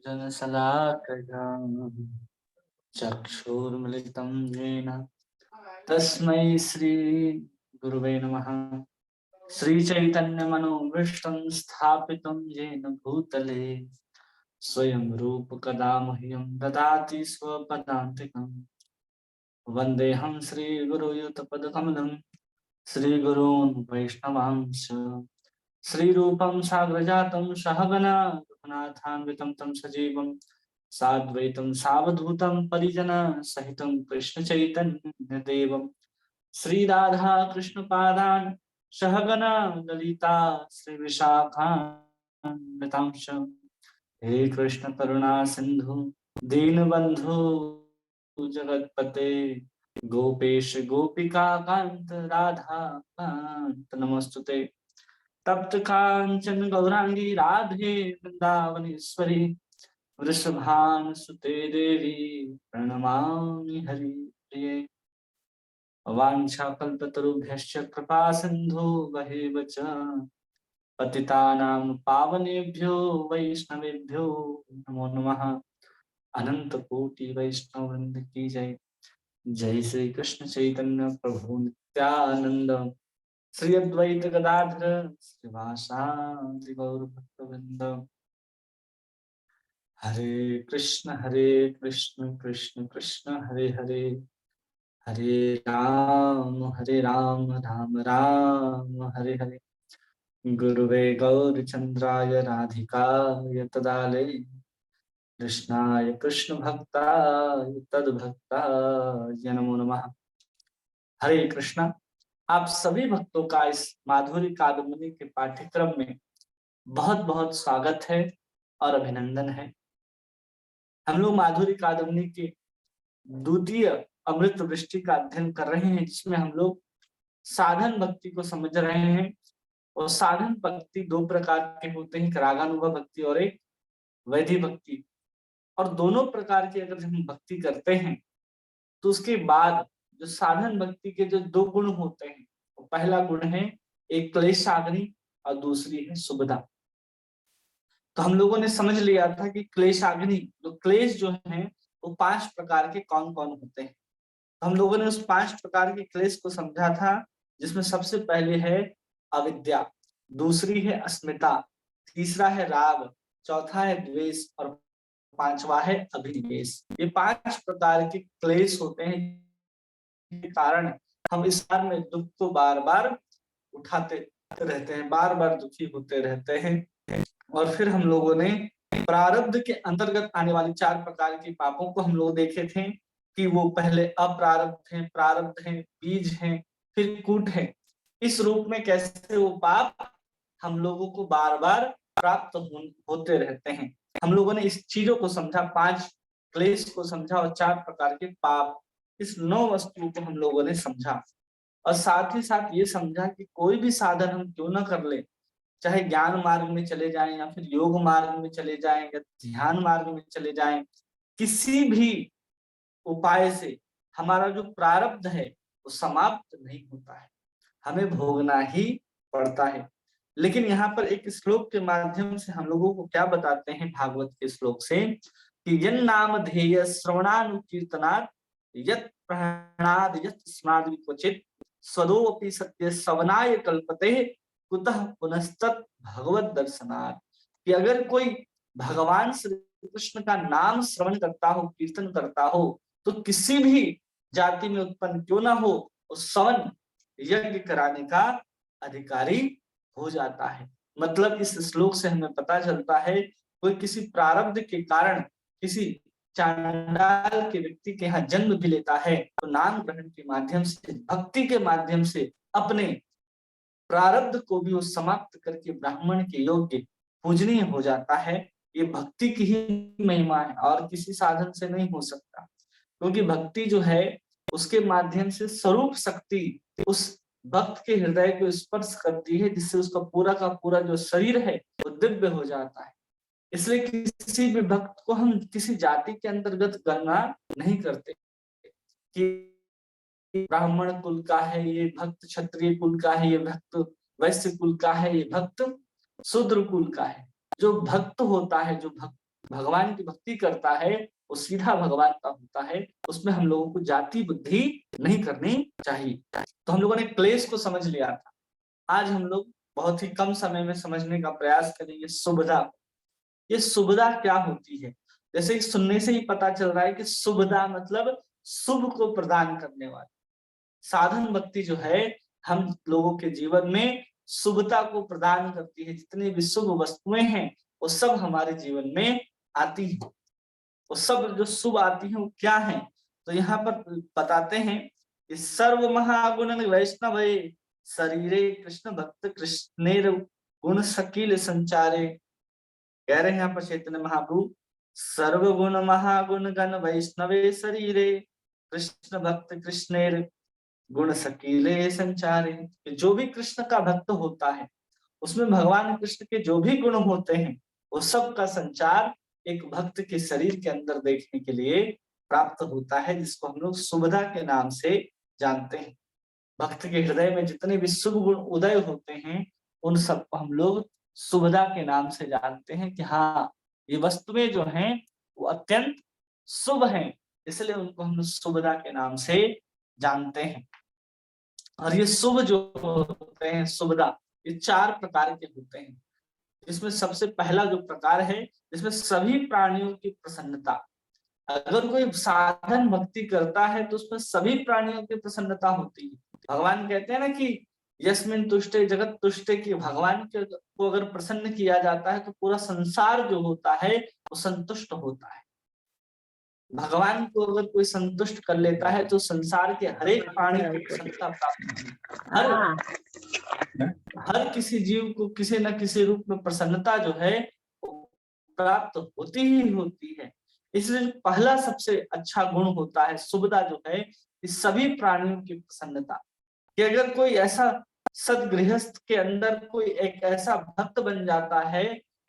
जनशलाकया चक्षुर्मिलितं येन तस्मै श्री गुरुवे नमः। श्रीचैतन्यमनोभीष्टं स्थापितं येन भूतले स्वयं रूप कदा मह्यं ददाति स्वपदान्तिकम्। वन्देऽहं श्रीगुरुयुतपदकमलं श्रीगुरून् वैष्णवांश्च श्रीरूपं साग्रजातं सहगना रघुनाथान्वितं तं सजीवं साद्वैतं सावधूतं परिजन सहितं कृष्ण चैतन्य देवं श्रीराधा कृष्ण पादान् सहगना ललिता श्री विशाखान्वितांश। हे कृष्ण करुणा सिंधु दीनबंधु जगतपते गोपेश गोपिका कांत राधा कांत नमस्तुते। तप्त कांचन गौरांगी राधे वृंदावनेश्वरी वृषभानुसुते देवी प्रणमामि हरिप्रिये। वाञ्छाकल्पतरुभ्यश्च कृपा सिन्धु वहेव च पतितानां पावनेभ्यो वैष्णवेभ्यो नमो नमः। अनंत कोटि वैष्णव वृंद की जय। जय श्री कृष्ण चैतन्य प्रभु नित्यानंद श्री अद्वैत गदाधर श्रीवासादि गौर भक्तवृंद। हरे कृष्ण कृष्ण कृष्ण हरे हरे, हरे राम राम राम हरे हरे। गुरुवे गौरचंद्राय राधिकाय तदालय कृष्णाय कृष्ण भक्ताय तद्भक्ताय नमो नमः। हरे कृष्णा। आप सभी भक्तों का इस माधुरी कादम्बरी के पाठ्यक्रम में बहुत बहुत स्वागत है और अभिनंदन है। हम लोग माधुरी कादम्बरी के द्वितीय अमृत वृष्टि का अध्ययन कर रहे हैं, जिसमें हम लोग साधन भक्ति को समझ रहे हैं। और साधन भक्ति दो प्रकार के होते हैं, एक रागानुभव भक्ति और एक वैधि भक्ति। और दोनों प्रकार की अगर हम भक्ति करते हैं तो उसके बाद जो साधन भक्ति के जो दो गुण होते हैं, तो पहला गुण है एक क्लेशाग्नि और दूसरी है सुबधा। तो हम लोगों ने समझ लिया था कि क्लेशाग्नि, जो क्लेश जो है वो 5 प्रकार के कौन कौन होते हैं। तो हम लोगों ने उस 5 प्रकार के क्लेश को समझा था, जिसमें सबसे पहले है अविद्या, दूसरी है अस्मिता, तीसरा है राग, चौथा है द्वेष और पांचवा है अभिनिवेश। ये 5 प्रकार के क्लेश होते हैं के कारण हम इस बार में दुख को बार बार उठाते रहते हैं, बार बार दुखी होते रहते हैं। और फिर हम लोगों ने प्रारब्ध के अंतर्गत आने वाली 4 प्रकार के पापों को हम लोग देखे थे कि वो पहले अप्रारब्ध हैं, प्रारब्ध हैं, बीज हैं, फिर कूट हैं। इस रूप में कैसे वो पाप हम लोगों को बार बार प्राप्त होते रहते हैं। हम लोगों ने इस चीजों को समझा, 5 क्लेश को समझा और 4 प्रकार के पाप, इस 9 वस्तुओं को हम लोगों ने समझा। और साथ ही साथ ये समझा कि कोई भी साधन हम क्यों ना कर ले, चाहे ज्ञान मार्ग में चले जाएं या फिर योग मार्ग में चले जाएं या ध्यान मार्ग में चले जाएं, किसी भी उपाय से हमारा जो प्रारब्ध है वो समाप्त नहीं होता है, हमें भोगना ही पड़ता है। लेकिन यहाँ पर एक श्लोक के माध्यम से हम लोगों को क्या बताते हैं, भागवत के श्लोक से, कि यन नाम ध्येय श्रवणानुकीर्तनात् यत् प्रहणाद यत् स्मरादि क्वचित् स्वदोपि सत्य सवनाय कल्पते कुतः पुनस्तत् भगवत दर्शनात्। कि अगर कोई भगवान श्री कृष्ण का नाम श्रवण करता हो, कीर्तन करता हो, तो किसी भी जाति में उत्पन्न क्यों ना हो, उस सवन यज्ञ कराने का अधिकारी हो जाता है। मतलब इस श्लोक से हमें पता चलता है, कोई किसी प्रारब्ध के कारण किसी चांडाल के व्यक्ति के यहाँ जन्म भी लेता है, तो नाम ग्रहण के माध्यम से, भक्ति के माध्यम से अपने प्रारब्ध को भी वो समाप्त करके ब्राह्मण के योग्य पूजनीय हो जाता है। ये भक्ति की ही महिमा है और किसी साधन से नहीं हो सकता, क्योंकि भक्ति जो है उसके माध्यम से स्वरूप शक्ति उस भक्त के हृदय को स्पर्श करती है, जिससे उसका पूरा का पूरा जो शरीर है वो दिव्य हो जाता है। इसलिए किसी भी भक्त को हम किसी जाति के अंतर्गत गणना नहीं करते कि ब्राह्मण कुल का है ये भक्त, क्षत्रिय कुल का है ये भक्त, वैश्य कुल का है ये भक्त, शूद्र कुल का है। जो भक्त होता है, जो भक्त भगवान की भक्ति करता है वो सीधा भगवान का होता है, उसमें हम लोगों को जाति बुद्धि नहीं करनी चाहिए। तो हम लोगों ने क्लेश को समझ लिया था। आज हम लोग बहुत ही कम समय में समझने का प्रयास करेंगे सुविधा। ये सुविधा क्या होती है? जैसे कि सुनने से ही पता चल रहा है कि सुविधा मतलब शुभ को प्रदान करने वाला। साधन भक्ति जो है हम लोगों के जीवन में शुभता को प्रदान करती है। जितनी भी शुभ वस्तुएं हैं वो सब हमारे जीवन में आती है। वो सब जो शुभ आती है वो क्या है? तो यहाँ पर बताते हैं कि सर्व महागुण वैष्णव शरीरे कृष्ण भक्त कृष्णेर गुण सकील संचारे। कह रहे हैं यहाँ पर चैतन्य महाप्रभु, सर्वगुण महागुण गण वैष्णवे शरीरे कृष्ण भक्त कृष्णेर गुण सकीले संचारे। जो भी कृष्ण का भक्त होता है उसमें भगवान कृष्ण के जो भी गुण होते हैं वो सब का संचार एक भक्त के शरीर के अंदर देखने के लिए प्राप्त होता है, जिसको हम लोग सुविधा के नाम से जानते हैं। भक्त के हृदय में जितने भी शुभ गुण उदय होते हैं उन सबको हम लोग सुविधा के नाम से जानते हैं कि हाँ ये वस्तुएं जो हैं वो अत्यंत शुभ हैं, इसलिए उनको हम सुविधा के नाम से जानते हैं। और ये शुभ जो होते हैं सुविधा, ये 4 प्रकार के होते हैं। इसमें सबसे पहला जो प्रकार है जिसमें सभी प्राणियों की प्रसन्नता। अगर कोई साधन भक्ति करता है तो उसमें सभी प्राणियों की प्रसन्नता होती है। भगवान कहते हैं ना कि यस्मिन तुष्टे जगत तुष्टे, की भगवान को अगर प्रसन्न किया जाता है तो पूरा संसार जो होता है वो संतुष्ट होता है। भगवान को अगर कोई संतुष्ट कर लेता है तो संसार के हर एक प्राणी को प्रसन्नता प्राप्त होती है। हर किसी जीव को किसी न किसी रूप में प्रसन्नता जो है प्राप्त होती ही होती है। इसलिए पहला सबसे अच्छा गुण होता है सुविधा जो है इस सभी प्राणियों की प्रसन्नता। कि अगर कोई ऐसा सदगृहस्थ के अंदर कोई एक ऐसा भक्त बन जाता है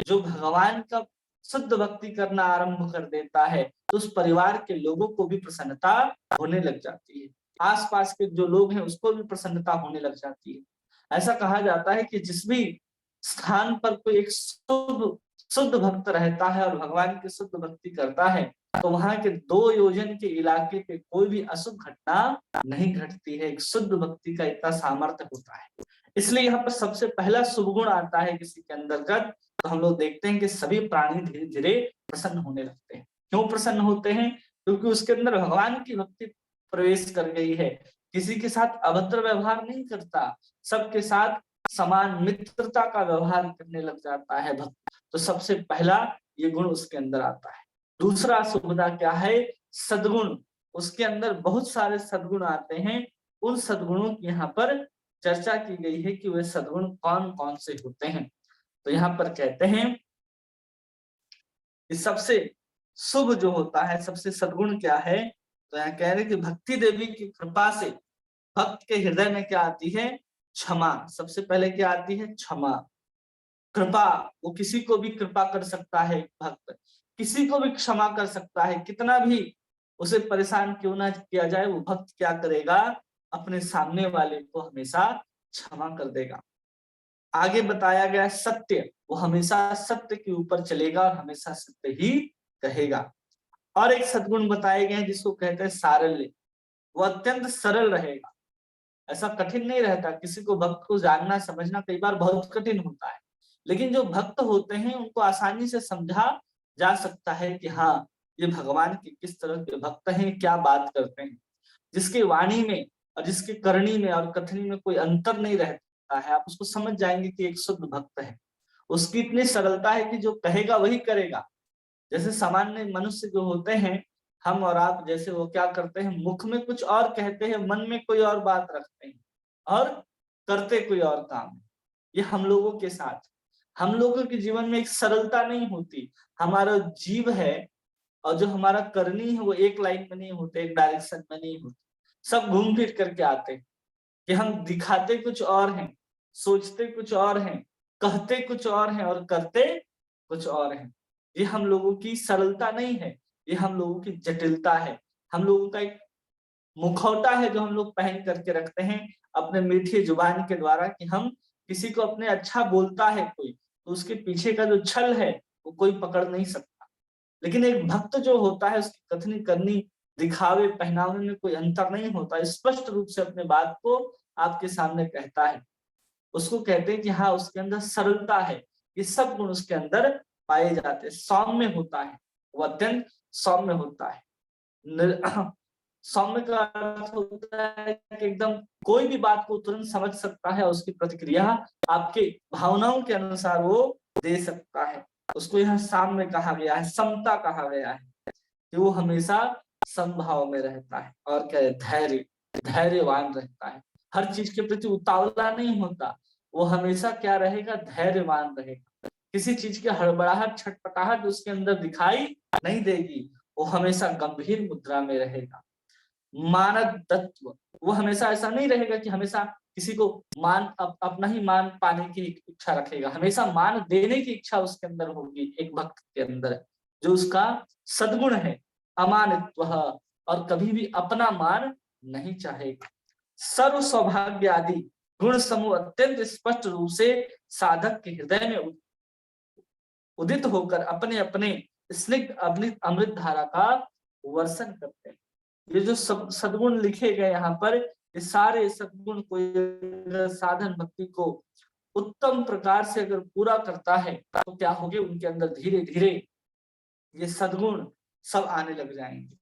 जो भगवान का शुद्ध भक्ति करना आरंभ कर देता है तो उस परिवार के लोगों को भी प्रसन्नता होने लग जाती है। आसपास के जो लोग हैं उसको भी प्रसन्नता होने लग जाती है। ऐसा कहा जाता है कि जिस भी स्थान पर कोई एक शुद्ध भक्त रहता है और भगवान की शुद्ध भक्ति करता है तो वहां के 2 योजन के इलाके पे कोई भी अशुभ घटना नहीं घटती है। एक शुद्ध भक्ति का इतना सामर्थ्य होता है। इसलिए यहाँ पर सबसे पहला शुभ गुण आता है किसी के अंतर्गत, तो हम लोग देखते हैं कि सभी प्राणी धीरे धीरे प्रसन्न होने लगते हैं। क्यों प्रसन्न होते हैं? क्योंकि उसके अंदर भगवान की भक्ति प्रवेश कर गई है। किसी के साथ अभद्र व्यवहार नहीं करता, सबके साथ समान मित्रता का व्यवहार करने लग जाता है भक्त। तो सबसे पहला ये गुण उसके अंदर आता है। दूसरा सुविधा क्या है? सद्गुण। उसके अंदर बहुत सारे सद्गुण आते हैं। उन सद्गुणों की यहाँ पर चर्चा की गई है कि वे सद्गुण कौन कौन से होते हैं। तो यहाँ पर कहते हैं कि सबसे शुभ जो होता है, सबसे सद्गुण क्या है? तो यहाँ कह रहे कि भक्ति देवी की कृपा से भक्त के हृदय में क्या आती है? क्षमा। सबसे पहले क्या आती है? क्षमा। कृपा, वो किसी को भी कृपा कर सकता है। भक्त किसी को भी क्षमा कर सकता है, कितना भी उसे परेशान क्यों ना किया जाए वो भक्त क्या करेगा? अपने सामने वाले को हमेशा क्षमा कर देगा। आगे बताया गया सत्य, वो हमेशा सत्य के ऊपर चलेगा और हमेशा सत्य ही कहेगा। और एक सद्गुण बताए गए जिसको कहते हैं सारल्य। वो अत्यंत सरल रहेगा, ऐसा कठिन नहीं रहता। किसी को भक्त को जानना समझना कई बार बहुत कठिन होता है, लेकिन जो भक्त होते हैं उनको आसानी से समझा जा सकता है कि हाँ ये भगवान के किस तरह के भक्त हैं, क्या बात करते हैं। जिसकी वाणी में और जिसकी करनी में और कथनी में कोई अंतर नहीं रहता है, आप उसको समझ जाएंगे कि एक शुद्ध भक्त है। उसकी इतनी सरलता है कि जो कहेगा वही करेगा। जैसे सामान्य मनुष्य जो होते हैं, हम और आप जैसे, वो क्या करते हैं? मुख में कुछ और कहते हैं, मन में कोई और बात रखते हैं और करते कोई और काम है। ये हम लोगों के साथ, हम लोगों के जीवन में एक सरलता नहीं होती। हमारा जीव है और जो हमारा करनी है वो एक लाइन में नहीं होते, एक डायरेक्शन में नहीं होते, सब घूम फिर करके आते हैं। कि हम दिखाते कुछ और हैं, सोचते कुछ और हैं, कहते कुछ और हैं और करते कुछ और हैं। ये हम लोगों की सरलता नहीं है, ये हम लोगों की जटिलता है। हम लोगों का एक मुखौटा है जो हम लोग पहन करके रखते हैं अपने मीठी जुबान के द्वारा, कि हम किसी को अपने अच्छा बोलता है कोई तो उसके पीछे का जो छल है वो कोई पकड़ नहीं सकता। लेकिन एक भक्त जो होता है उसकी कथनी करनी, दिखावे पहनावे में कोई अंतर नहीं होता, स्पष्ट रूप से अपने बात को आपके सामने कहता है। उसको कहते हैं कि हाँ, उसके अंदर सरलता है, ये सब गुण उसके अंदर पाए जाते हैं। सौम्य होता है, वो अत्यंत सौम्य होता है। सौम्य का अर्थ होता है कि एकदम कोई भी बात को तुरंत समझ सकता है, उसकी प्रतिक्रिया आपके भावनाओं के अनुसार वो दे सकता है। उसको यहाँ साम्य कहा गया है, समता कहा गया है, कि वो हमेशा समभाव में रहता है। और क्या है, धैर्य, धैर्यवान रहता है, हर चीज के प्रति उतावला नहीं होता, वो हमेशा क्या रहेगा, धैर्यवान रहेगा। किसी चीज की हड़बड़ाहट छटपटाहट उसके अंदर दिखाई नहीं देगी, वो हमेशा गंभीर मुद्रा में रहेगा। मानद तत्व, वो हमेशा ऐसा नहीं रहेगा कि हमेशा किसी को मान अपना ही मान पाने की इच्छा रखेगा, हमेशा मान देने की इच्छा उसके अंदर होगी, एक भक्त के अंदर, जो उसका सद्गुण है, अमानित्व, और कभी भी अपना मान नहीं चाहेगा। सर्व सौभाग्य आदि गुण समूह अत्यंत स्पष्ट रूप से साधक के हृदय में उदित होकर अपने अपने स्निग्ध अमृत धारा का वर्षण करते हैं। ये जो सद्गुण लिखे गए यहाँ पर, ये सारे सद्गुण को साधन भक्ति को उत्तम प्रकार से अगर पूरा करता है तो क्या होगे, उनके अंदर धीरे धीरे ये सद्गुण सब आने लग जाएंगे।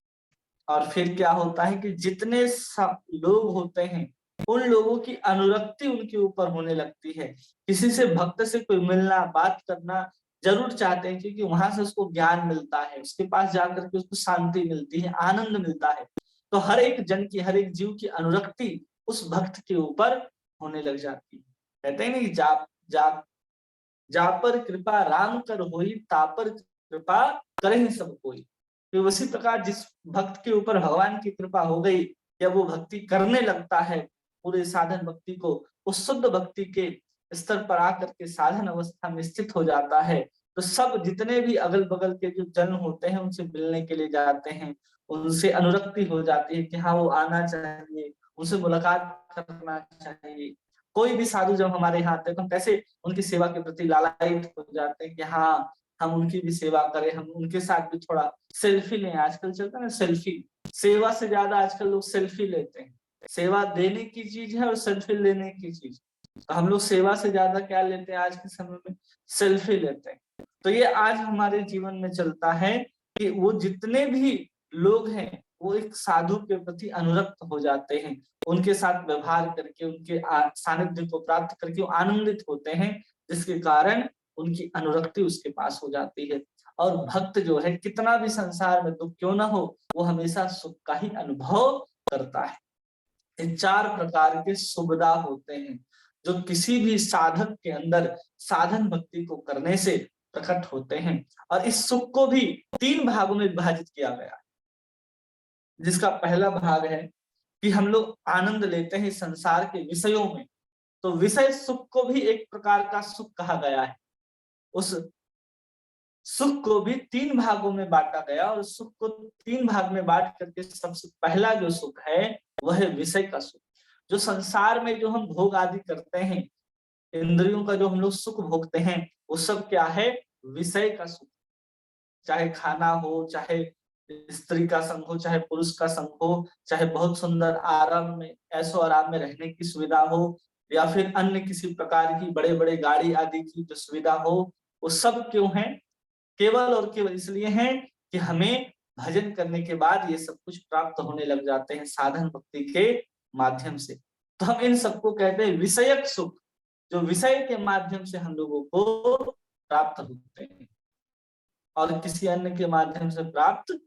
और फिर क्या होता है कि जितने लोग होते हैं, उन लोगों की अनुरक्ति उनके ऊपर होने लगती है। किसी से भक्त से कोई मिलना बात करना जरूर चाहते हैं, क्योंकि वहां से उसको ज्ञान मिलता है, उसके पास जाकर के उसको शांति मिलती है, आनंद मिलता है। तो हर एक जन की, हर एक जीव की अनुरक्ति उस भक्त के ऊपर होने लग जाती है। कहते हैं नहीं, जा पर कृपा राम कर होई, ता पर कृपा करे सब कोई। तो उसी प्रकार जिस भक्त के ऊपर भगवान की कृपा हो गई, या वो भक्ति करने लगता है, पूरे साधन भक्ति को, उस शुद्ध भक्ति के स्तर पर आकर के साधन अवस्था में स्थित हो जाता है, तो सब जितने भी अगल बगल के जो जन होते हैं उनसे मिलने के लिए जाते हैं, उनसे अनुरक्ति हो जाती है कि हाँ, वो आना चाहिए, उनसे मुलाकात करना चाहिए। कोई भी साधु जब हमारे यहाँ आते हैं तो हम कैसे उनकी सेवा के प्रति लालायित हो जाते हैं कि हाँ, हम उनकी भी सेवा करें, हम उनके साथ भी थोड़ा सेल्फी लें। आजकल चलता है ना सेल्फी, सेवा से ज्यादा आजकल लोग सेल्फी लेते हैं। सेवा देने की चीज है और सेल्फी लेने की चीज, तो हम लोग सेवा से ज्यादा क्या लेते हैं आज के समय में, सेल्फी लेते हैं। तो ये आज हमारे जीवन में चलता है कि वो जितने भी लोग हैं वो एक साधु के प्रति अनुरक्त हो जाते हैं, उनके साथ व्यवहार करके, उनके सानिध्य को प्राप्त करके वो आनंदित होते हैं, जिसके कारण उनकी अनुरक्ति उसके पास हो जाती है। और भक्त जो है, कितना भी संसार में दुख क्यों ना हो, वो हमेशा सुख का ही अनुभव करता है। ये 4 प्रकार के सुविधा होते हैं जो किसी भी साधक के अंदर साधन भक्ति को करने से प्रकट होते हैं। और इस सुख को भी 3 भागों में विभाजित किया गया है, जिसका पहला भाग है कि हम लोग आनंद लेते हैं संसार के विषयों में, तो विषय सुख को भी एक प्रकार का सुख कहा गया है। उस सुख को भी 3 भागों में बांटा गया, और सुख को 3 भाग में बांट करके सबसे पहला जो सुख है वह है विषय का सुख। जो संसार में जो हम भोग आदि करते हैं, इंद्रियों का जो हम लोग सुख भोगते हैं, वो सब क्या है, विषय का सुख। चाहे खाना हो, चाहे स्त्री का संग हो, चाहे पुरुष का संग हो, चाहे बहुत सुंदर आराम में, ऐसो आराम में रहने की सुविधा हो, या फिर अन्य किसी प्रकार की बड़े बड़े गाड़ी आदि की जो सुविधा हो, वो सब क्यों है, केवल और केवल इसलिए है कि हमें भजन करने के बाद ये सब कुछ प्राप्त होने लग जाते हैं साधन भक्ति के माध्यम से। तो हम इन सबको कहते हैं विषयक सुख, जो विषय के माध्यम से हम लोगों को प्राप्त होते हैं और किसी अन्य के माध्यम से प्राप्त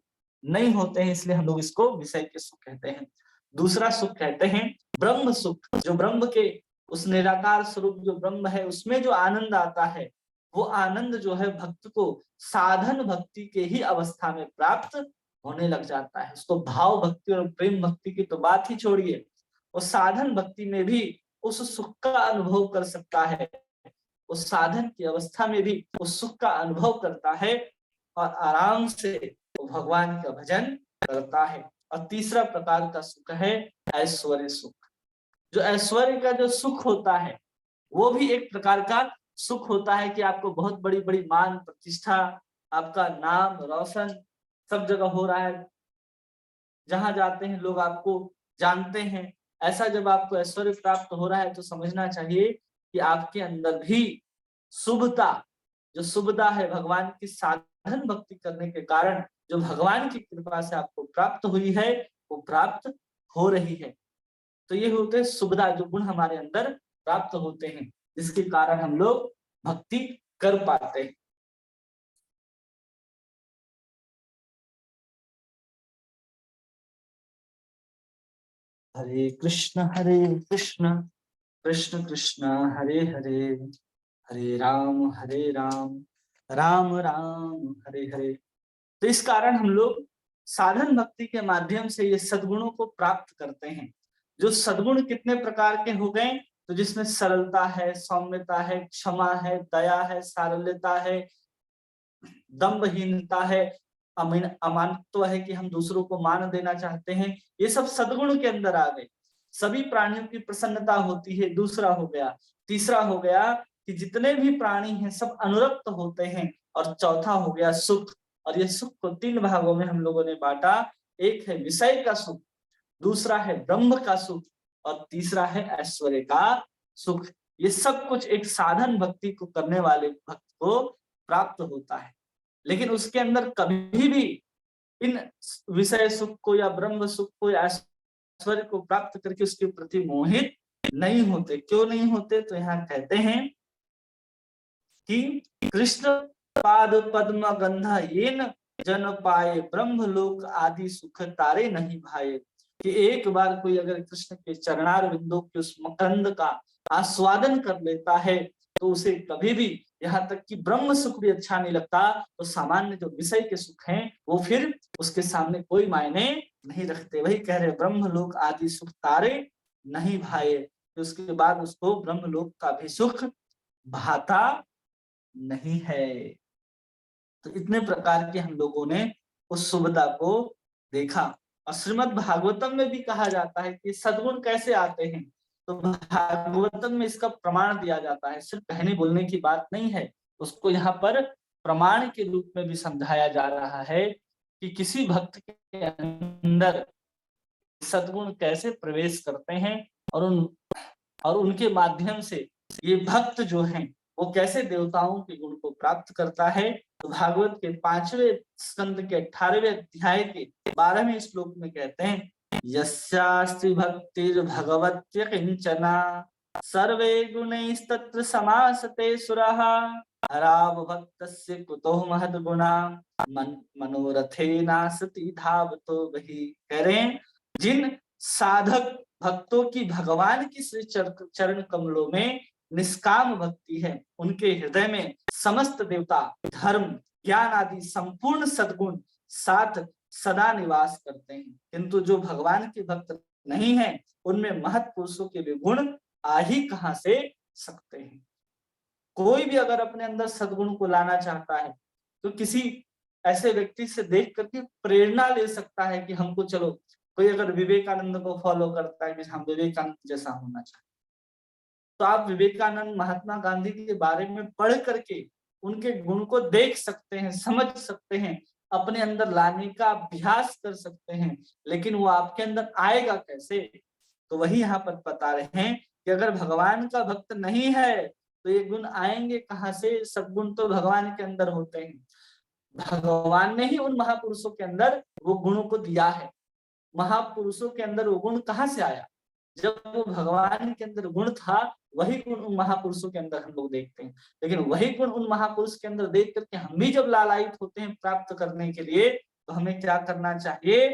नहीं होते हैं, इसलिए हम लोग इसको विषय के सुख कहते हैं। दूसरा सुख कहते हैं ब्रह्म सुख, जो ब्रह्म के उस निराकार स्वरूप जो ब्रह्म है उसमें जो आनंद आता है, वो आनंद जो है भक्त को साधन भक्ति के ही अवस्था में प्राप्त होने लग जाता है। उसको भाव भक्ति और प्रेम भक्ति की तो बात ही छोड़िए, वो साधन भक्ति में भी उस सुख का अनुभव कर सकता है, उस साधन की अवस्था में भी उस सुख का अनुभव करता है और आराम से वो भगवान का भजन करता है। और तीसरा प्रकार का सुख है ऐश्वर्य सुख। जो ऐश्वर्य का जो सुख होता है वो भी एक प्रकार का सुख होता है कि आपको बहुत बड़ी बड़ी मान प्रतिष्ठा आपका नाम रोशन सब जगह हो रहा है, जहां जाते हैं लोग आपको जानते हैं। ऐसा जब आपको ऐश्वर्य प्राप्त हो रहा है तो समझना चाहिए कि आपके अंदर भी शुभता, जो शुभता है भगवान की साधन भक्ति करने के कारण जो भगवान की कृपा से आपको प्राप्त हुई है, वो प्राप्त हो रही है। तो ये होते हैं शुभता, जो गुण हमारे अंदर प्राप्त होते हैं, जिसके कारण हम लोग भक्ति कर पाते हैं। हरे कृष्ण कृष्ण कृष्ण हरे हरे, हरे राम राम राम हरे हरे। तो इस कारण हम लोग साधन भक्ति के माध्यम से ये सद्गुणों को प्राप्त करते हैं। जो सद्गुण कितने प्रकार के हो गए, तो जिसमें सरलता है, सौम्यता है, क्षमा है, दया है, सारल्यता है, दम्भहीनता है, अमानत्व है कि हम दूसरों को मान देना चाहते हैं, ये सब सद्गुण के अंदर आ गए। सभी प्राणियों की प्रसन्नता होती है, दूसरा हो गया। तीसरा हो गया कि जितने भी प्राणी हैं सब अनुरक्त होते हैं। और चौथा हो गया सुख। और ये सुख को 3 भागों में हम लोगों ने बांटा। एक है विषय का सुख, दूसरा है ब्रह्म का सुख, और तीसरा है ऐश्वर्य का सुख। ये सब कुछ एक साधन भक्ति को करने वाले भक्त को प्राप्त होता है। लेकिन उसके अंदर कभी भी इन विषय सुख को या ब्रह्म सुख को या ऐश्वर्य को प्राप्त करके उसके प्रति मोहित नहीं होते। क्यों नहीं होते, तो यहाँ कहते हैं कि कृष्ण पाद पद्म गंधा ये न जन पाए, ब्रह्म लोक आदि सुख तारे नहीं भाए। कि एक बार कोई अगर कृष्ण के चरणार बिंदु के उस मकरंद का आस्वादन कर लेता है तो उसे कभी भी, यहाँ तक कि ब्रह्म सुख भी अच्छा नहीं लगता, तो सामान्य जो विषय के सुख हैं वो फिर उसके सामने कोई मायने नहीं रखते। वही कह रहे ब्रह्म लोक आदि सुख तारे नहीं भाए, तो उसके बाद उसको ब्रह्म लोक का भी सुख भाता नहीं है। तो इतने प्रकार के हम लोगों ने उस सुविधा को देखा। और श्रीमद् भागवतम में भी कहा जाता है कि सद्गुण कैसे आते हैं, तो भागवतम में इसका प्रमाण दिया जाता है। सिर्फ कहने बोलने की बात नहीं है, उसको यहाँ पर प्रमाण के रूप में भी समझाया जा रहा है कि किसी भक्त के अंदर सद्गुण कैसे प्रवेश करते हैं और उनके माध्यम से ये भक्त जो हैं वो कैसे देवताओं के गुण को प्राप्त करता है। तो भागवत के 5वें स्कंद के 18वें अध्याय के 12वें श्लोक में कहते हैं, यस्यास्ति भक्तिर् भगवत्य किंचना सर्वे गुणैस्तत्र समासते सुरः हराव भक्तस्य कुतो महद्गुणा मनोरथेनासति धावतो वही। कह रहे हैं जिन साधक भक्तों की भगवान की श्री चरण कमलों में निष्काम भक्ति है, उनके हृदय में समस्त देवता, धर्म, ज्ञान आदि संपूर्ण सद्गुण साथ सदा निवास करते हैं। किंतु जो भगवान के भक्त नहीं है, उनमें महत् पुरुषों के भी गुण आ ही कहां से सकते हैं। कोई भी अगर अपने अंदर सद्गुण को लाना चाहता है तो किसी ऐसे व्यक्ति से देख करके प्रेरणा ले सकता है कि हमको चलो, कोई अगर विवेकानंद को फॉलो करता है कि हम विवेकानंद जैसा होना चाहते, तो आप विवेकानंद, महात्मा गांधी के बारे में पढ़ करके उनके गुण को देख सकते हैं, समझ सकते हैं, अपने अंदर लाने का अभ्यास कर सकते हैं। लेकिन वो आपके अंदर आएगा कैसे, तो वही यहाँ पर बता रहे हैं कि अगर भगवान का भक्त नहीं है तो ये गुण आएंगे कहाँ से। सद्गुण तो भगवान के अंदर होते हैं, भगवान ने ही उन महापुरुषों के अंदर वो गुणों को दिया है। महापुरुषों के अंदर वो गुण कहाँ से आया, जब वो भगवान के अंदर गुण था वही गुण उन महापुरुषों के अंदर हम लोग देखते हैं। लेकिन वही गुण उन महापुरुष के अंदर देख करके हम भी जब लालायित होते हैं प्राप्त करने के लिए, तो हमें क्या करना चाहिए,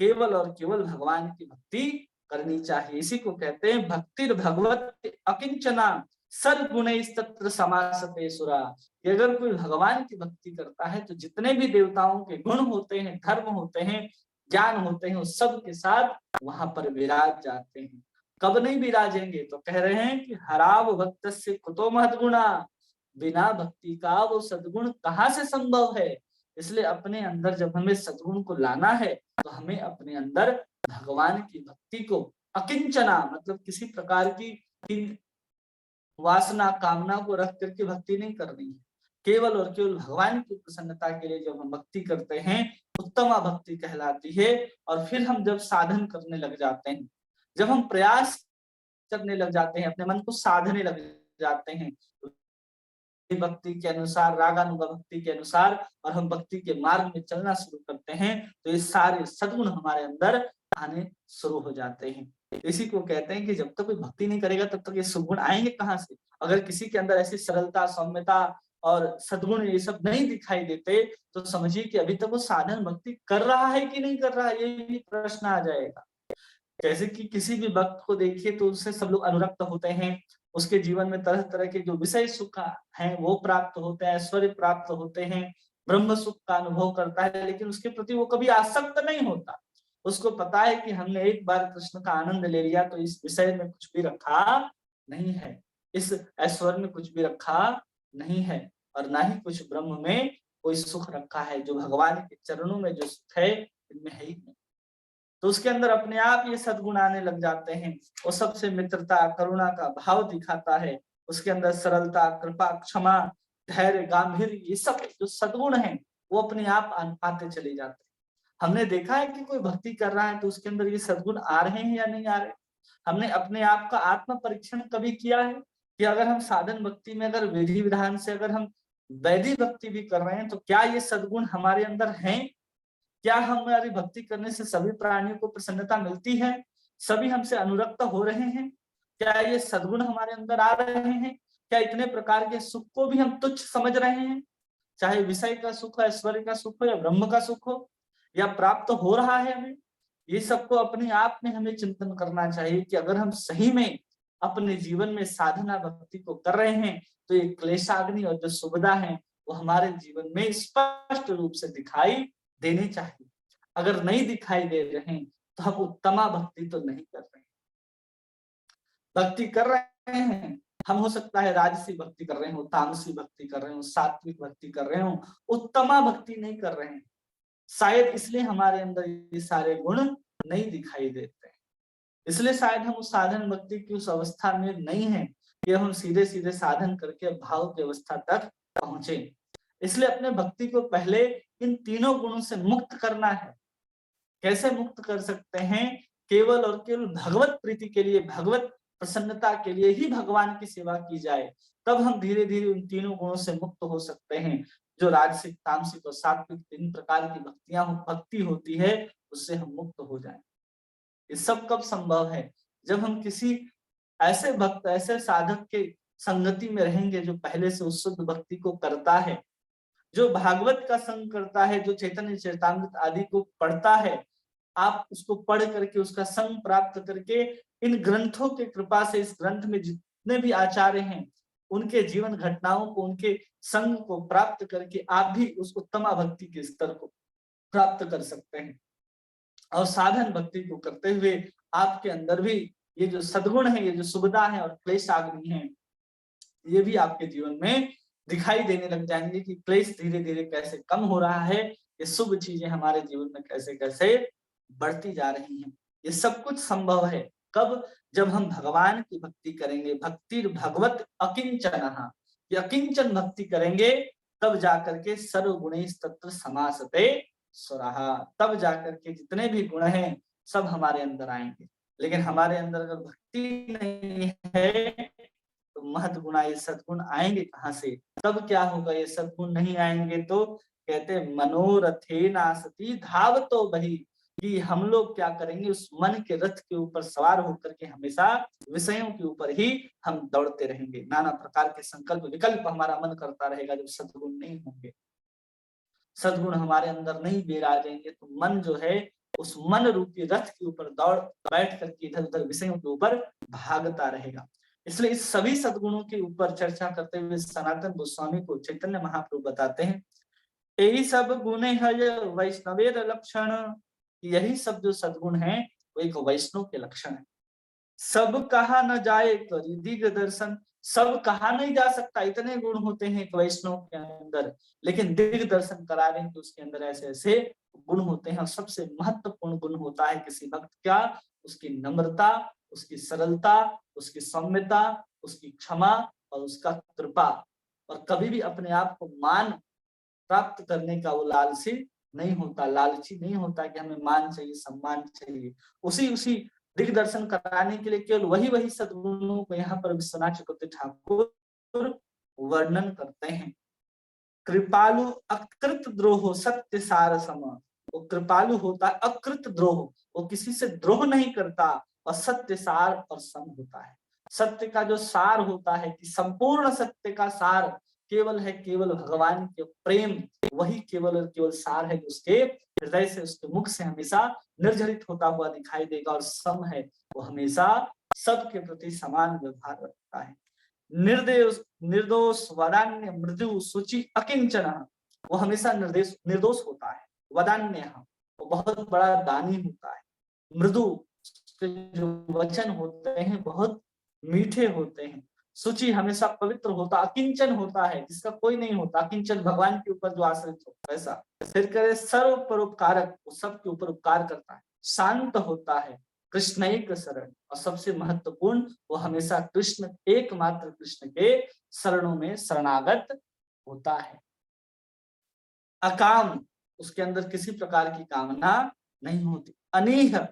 केवल और केवल भगवान की भक्ति करनी चाहिए। इसी को कहते हैं भक्तिर भगवत अकिंचना सर्वगुणैस्तत्र समासते सुरा। अगर कोई भगवान की भक्ति करता है तो जितने भी देवताओं के गुण होते हैं, धर्म होते हैं, ज्ञान होते हैं, उस सब के साथ वहां पर विराज जाते हैं। कब नहीं विराजेंगे, तो कह रहे हैं कि हराव भक्त से कुतो महद्गुणा, बिना भक्ति का वो सद्गुण कहाँ से संभव है। इसलिए अपने अंदर जब हमें सद्गुण को लाना है तो हमें अपने अंदर भगवान की भक्ति को अकिंचना, मतलब किसी प्रकार की वासना, कामना को रख करके भक्ति नहीं करनी है। केवल और केवल भगवान की प्रसन्नता के लिए जब हम भक्ति करते हैं, उत्तमा भक्ति कहलाती है। और फिर हम जब साधन करने लग जाते हैं, जब हम प्रयास करने लग जाते हैं, अपने मन को साधने लग जाते हैं, भक्ति के अनुसार, रागानुगा भक्ति के अनुसार, और हम भक्ति के मार्ग में चलना शुरू करते हैं, तो ये सारे सद्गुण हमारे अंदर आने शुरू हो जाते हैं। इसी को कहते हैं कि जब तक कोई भक्ति नहीं करेगा तब तक ये सुगुण आएंगे कहाँ से। अगर किसी के अंदर ऐसी सरलता, सौम्यता और सद्गुण ये सब नहीं दिखाई देते, तो समझिए कि अभी तक वो साधन भक्ति कर रहा है कि नहीं कर रहा है, ये भी प्रश्न आ जाएगा। जैसे कि किसी भी भक्त को देखिए तो उससे सब लोग अनुरक्त होते हैं, उसके जीवन में तरह तरह के जो विषय सुख हैं वो प्राप्त होते हैं, ऐश्वर्य प्राप्त होते हैं, ब्रह्म सुख का अनुभव करता है, लेकिन उसके प्रति वो कभी आसक्त नहीं होता। उसको पता है कि हमने एक बार कृष्ण का आनंद ले लिया तो इस विषय में कुछ भी रखा नहीं है, इस ऐश्वर्य में कुछ भी रखा नहीं है, और ना ही कुछ ब्रह्म में कोई सुख रखा है। जो भगवान के चरणों में जो सुख है इनमें है ही नहीं। तो उसके अंदर अपने आप ये सद्गुण आने लग जाते हैं। वो सबसे मित्रता, करुणा का भाव दिखाता है, उसके अंदर सरलता, कृपा, क्षमा, धैर्य, गांधीर्य, ये सब जो सद्गुण हैं वो अपने आप आते चले जाते हैं। हमने देखा है कि कोई भक्ति कर रहा है तो उसके अंदर ये सद्गुण आ रहे हैं या नहीं आ रहे। हमने अपने आप का आत्म परीक्षण कभी किया है कि अगर हम साधन भक्ति में, अगर विधि विधान से अगर हम वैदिक भक्ति भी कर रहे हैं, तो क्या ये सद्गुण हमारे अंदर हैं? क्या हमारी भक्ति करने से सभी प्राणियों को प्रसन्नता मिलती है? सभी हमसे अनुरक्त हो रहे हैं? क्या ये सद्गुण हमारे अंदर आ रहे हैं? क्या इतने प्रकार के सुख को भी हम तुच्छ समझ रहे हैं? चाहे विषय का सुख हो, ऐश्वर्य का सुख हो, या ब्रह्म का सुख हो, या प्राप्त हो रहा है हमें, ये सबको अपने आप में हमें चिंतन करना चाहिए कि अगर हम सही में अपने जीवन में साधना भक्ति को कर रहे हैं, तो ये क्लेशाग्नि और जो सुविधा है वो हमारे जीवन में स्पष्ट रूप से दिखाई देने चाहिए। अगर नहीं दिखाई दे रहे हैं तो हम उत्तमा भक्ति तो नहीं कर रहे हैं। भक्ति कर रहे हैं, हम हो सकता है राजसी भक्ति कर रहे हो, तामसी भक्ति कर रहे हो, सात्विक भक्ति कर रहे हो, उत्तमा भक्ति नहीं कर रहे हैं। शायद इसलिए हमारे अंदर ये सारे गुण नहीं दिखाई देते हैं। इसलिए शायद हम उस साधन भक्ति की उस अवस्था में नहीं है कि हम सीधे सीधे साधन करके भाव की अवस्था तक पहुंचे। इसलिए अपने भक्ति को पहले इन तीनों गुणों से मुक्त करना है। कैसे मुक्त कर सकते हैं? केवल और केवल भगवत प्रीति के लिए, भगवत प्रसन्नता के लिए ही भगवान की सेवा की जाए, तब हम धीरे धीरे उन तीनों गुणों से मुक्त हो सकते हैं। जो राजसिक, तामसिक और सात्विक तीन प्रकार की भक्ति होती है, उससे हम मुक्त हो जाएं। ये सब कब संभव है? जब हम किसी ऐसे भक्त, ऐसे साधक के संगति में रहेंगे जो पहले से उस शुद्ध भक्ति को करता है, जो भागवत का संग करता है, जो चैतन्य चरितामृत आदि को पढ़ता है। आप उसको पढ़ करके, उसका संग प्राप्त करके, इन ग्रंथों के कृपा से, इस ग्रंथ में जितने भी आचार्य हैं उनके जीवन घटनाओं को, उनके संग को प्राप्त करके आप भी उस उत्तमा भक्ति के स्तर को प्राप्त कर सकते हैं। और साधन भक्ति को करते हुए आपके अंदर भी ये जो सद्गुण है, ये जो सुविधा है और क्लेशाग्नि है, ये भी आपके जीवन में दिखाई देने लग जाएंगे कि क्लेश धीरे धीरे कैसे कम हो रहा है, ये शुभ चीजें हमारे जीवन में कैसे कैसे बढ़ती जा रही हैं। ये सब कुछ संभव है कब? जब हम भगवान की भक्ति करेंगे। भक्ति भगवत अकिंचन, ये अकिंचन भक्ति करेंगे, तब जाकर के सर्वगुणैः तत्र समासते सुरहा, तब जाकर के जितने भी गुण हैं सब हमारे अंदर आएंगे। लेकिन हमारे अंदर अगर भक्ति नहीं है तो महत गुणा, ये सद्गुण आएंगे कहाँ से? तब क्या होगा? ये सद्गुण नहीं आएंगे तो कहते मनोरथे नासती धावतो बहि, कि हम लोग क्या करेंगे? उस मन के रथ के ऊपर सवार होकर के हमेशा विषयों के ऊपर ही हम दौड़ते रहेंगे। नाना प्रकार के संकल्प विकल्प हमारा मन करता रहेगा जब सद्गुण नहीं होंगे, सद्गुण हमारे अंदर नहीं विराजेंगे, तो मन जो है उस मन रूपी रथ के ऊपर दौड़ बैठ करके इधर उधर विषयों के ऊपर भागता रहेगा। इसलिए इस सभी सद्गुणों के ऊपर चर्चा करते हुए सनातन गोस्वामी को चैतन्य महाप्रभु बताते हैं, यही सब गुण है वैष्णवेर लक्षण। यही सब जो सद्गुण है वो एक वैष्णव के लक्षण है। सब कहा न जाए करी दिग दर्शन, सब कहा नहीं जा सकता, इतने गुण होते हैं एक वैष्णव के अंदर, लेकिन दिग दर्शन करा रहे हैं तो उसके अंदर ऐसे ऐसे गुण होते हैं। और सबसे महत्वपूर्ण गुण होता है किसी भक्त का, उसकी नम्रता, उसकी सरलता, उसकी सौम्यता, उसकी क्षमा और उसका कृपा। और कभी भी अपने आप को मान प्राप्त करने का वो लालची नहीं होता कि हमें मान चाहिए, सम्मान चाहिए। उसी उसी दिग्दर्शन कराने के लिए केवल वही सद्गुणों को यहाँ पर विश्वनाथ चक्रवर्ती ठाकुर वर्णन करते हैं। कृपालु अकृत द्रोह सत्य सार सम। वो कृपालु होता है, अकृत द्रोह, वो किसी से द्रोह नहीं करता, और सत्य सार और सम होता है। सत्य का जो सार होता है, कि संपूर्ण सत्य का सार केवल है केवल भगवान के प्रेम, वही केवल और केवल सार है, उसके हृदय से, उसके मुख से हमेशा निर्झरित होता हुआ दिखाई देगा। और सम है, वो हमेशा सबके प्रति समान व्यवहार रखता है। निर्दोष वदान्य मृदु शुचि अकिंचन, वो हमेशा निर्दोष होता है। वदान्य, वो बहुत बड़ा दानी होता है। मृदु, जो वचन होते हैं बहुत मीठे होते हैं। शुचि, हमेशा पवित्र होता। अकिंचन होता है, जिसका कोई नहीं होता। अकिंचन, भगवान के ऊपर जो आश्रित हो, वैसा। फिर करे सर्व परोपकारक, वो सबके ऊपर उपकार करता है। शांत होता है, कृष्ण एक शरण, और सबसे महत्वपूर्ण, वो हमेशा कृष्ण, एकमात्र कृष्ण के शरणों में शरणागत होता है। अकाम, उसके अंदर किसी प्रकार की कामना नहीं होती। अनीह,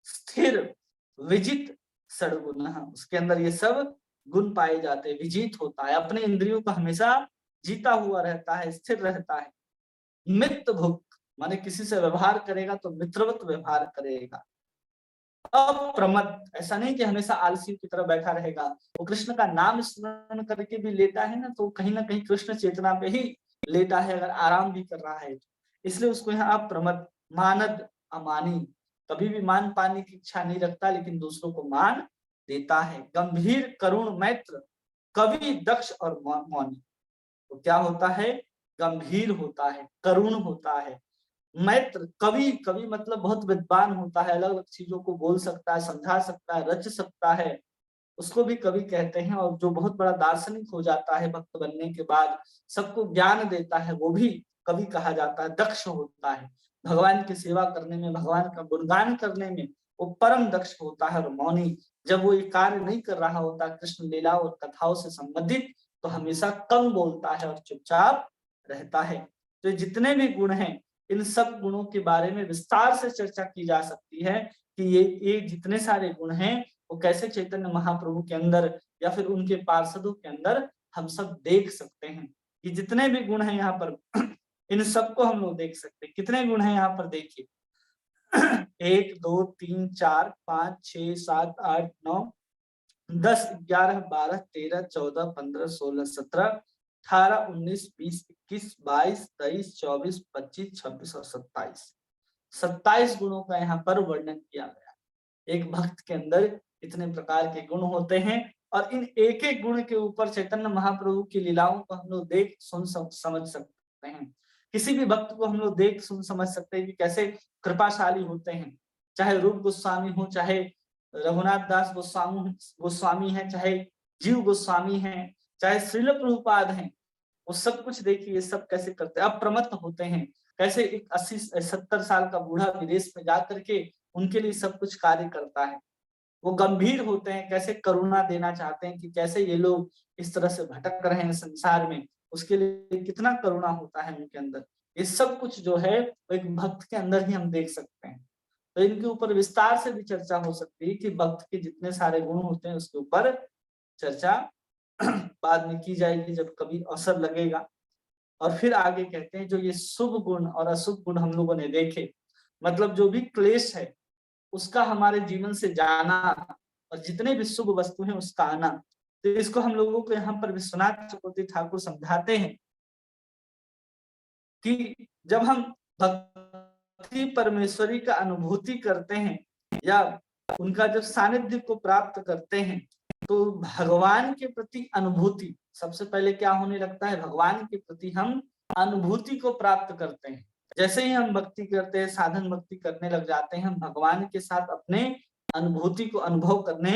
स्थिर, विजित, सद्गुण, उसके अंदर ये सब गुण पाए जाते हैं। विजित होता है, अपने इंद्रियों को हमेशा जीता हुआ रहता है, स्थिर रहता है। मित्र भुक्त, माने किसी से व्यवहार करेगा तो मित्रवत व्यवहार करेगा। अप्रमत्त, ऐसा नहीं कि हमेशा आलसी की तरह बैठा रहेगा। वो कृष्ण का नाम स्मरण करके भी लेटा है ना, तो कहीं ना कहीं कृष्ण चेतना पे ही लेटा है, अगर आराम भी कर रहा है। इसलिए उसको यहाँ अप्रमत्त। मानद, अमानी, कभी भी मान पाने की इच्छा नहीं रखता, लेकिन दूसरों को मान देता है। गंभीर, करुण, मैत्र, कवि, दक्ष और मौनी। तो क्या होता है? गंभीर होता है, करुण होता है, मैत्र, कवि, कवि मतलब बहुत विद्वान होता है, अलग अलग चीजों को बोल सकता है, समझा सकता है, रच सकता है, उसको भी कवि कहते हैं। और जो बहुत बड़ा दार्शनिक हो जाता है भक्त बनने के बाद, सबको ज्ञान देता है, वो भी कवि कहा जाता है। दक्ष होता है, भगवान की सेवा करने में, भगवान का गुणगान करने में वो परम दक्ष होता है। और मौनी, जब वो ये कार्य नहीं कर रहा होता कृष्ण लीला और कथाओं से संबंधित, तो हमेशा कम बोलता है और चुपचाप रहता है। तो जितने भी गुण हैं, इन सब गुणों के बारे में विस्तार से चर्चा की जा सकती है, कि ये जितने सारे गुण हैं, वो कैसे चैतन्य महाप्रभु के अंदर या फिर उनके पार्षदों के अंदर हम सब देख सकते हैं। कि जितने भी गुण हैं यहाँ पर इन सबको हम लोग देख सकते हैं। कितने गुण हैं यहाँ पर देखिए, 1 2 3 4 5 6 7 8 9 10 11 12 13 14 15 16 17 18 19 20 21 22 23 24 25 26 और 27 गुणों का यहाँ पर वर्णन किया गया। एक भक्त के अंदर इतने प्रकार के गुण होते हैं, और इन एक एक गुण के ऊपर चैतन्य महाप्रभु की लीलाओं को हम लोग देख सुन समझ सकते हैं। किसी भी भक्त को हम लोग देख सुन समझ सकते हैं कि कैसे कृपाशाली होते हैं। चाहे रूप गोस्वामी हो, चाहे रघुनाथ दास गोस्वामी है, चाहे जीव गोस्वामी है, चाहे श्रील प्रभुपाद हैं, वो सब कुछ देखिए सब कैसे करते हैं। अप्रमत्त होते हैं, कैसे एक 80-70 साल का बूढ़ा विदेश में जाकर के उनके लिए सब कुछ कार्य करता है। वो गंभीर होते हैं, कैसे करुणा देना चाहते हैं, कि कैसे ये लोग इस तरह से भटक रहे हैं संसार में, उसके लिए कितना करुणा होता है उनके अंदर। ये सब कुछ जो है वो एक भक्त के अंदर ही हम देख सकते हैं। तो इनके ऊपर विस्तार से भी चर्चा हो सकती है, कि भक्त के जितने सारे गुण होते हैं उसके ऊपर चर्चा बाद में की जाएगी, जब कभी अवसर लगेगा। और फिर आगे कहते हैं, जो ये शुभ गुण और अशुभ गुण हम लोगों ने देखे, मतलब जो भी क्लेश है उसका हमारे जीवन से जाना, और जितने भी शुभ वस्तु हैं उसका आना। तो इसको हम लोगों को यहाँ पर विश्वनाथ चक्रवर्ती ठाकुर समझाते हैं, कि जब हम भक्ति परमेश्वरी का अनुभूति करते हैं, या उनका जब सानिध्य को प्राप्त करते हैं, तो भगवान के प्रति अनुभूति सबसे पहले क्या होने लगता है, भगवान के प्रति हम अनुभूति को प्राप्त करते हैं। जैसे ही हम भक्ति करते हैं, साधन भक्ति करने लग जाते हैं, हम भगवान के साथ अपने अनुभूति को अनुभव करने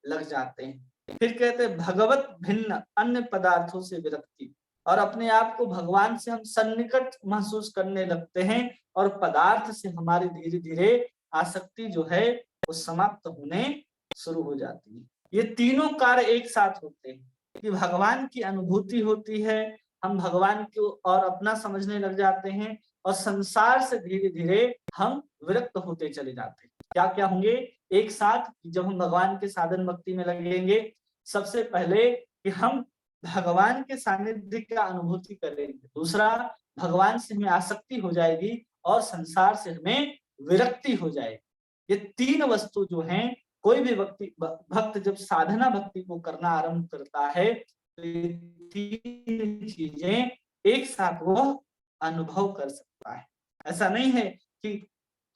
लग जाते हैं। फिर कहते हैं भगवत भिन्न अन्य पदार्थों से विरक्ति, और अपने आप को भगवान से हम सन्निकट महसूस करने लगते हैं, और पदार्थ से हमारी धीरे धीरे आसक्ति जो है वो समाप्त होने शुरू हो जाती है। ये तीनों कार्य एक साथ होते हैं। कि भगवान की अनुभूति होती है, हम भगवान को और अपना समझने लग जाते हैं और संसार से धीरे धीरे हम विरक्त होते चले जाते हैं। क्या क्या होंगे एक साथ जब हम भगवान के साधन भक्ति में लगेंगे? सबसे पहले कि हम भगवान के सानिध्य का अनुभूति करेंगे, दूसरा भगवान से हमें आसक्ति हो जाएगी और संसार से हमें विरक्ति हो जाएगी। ये तीन वस्तु जो हैं, कोई भी भक्त जब साधना भक्ति को करना आरंभ करता है तो ये तीन चीजें एक साथ वो अनुभव कर सकता है। ऐसा नहीं है कि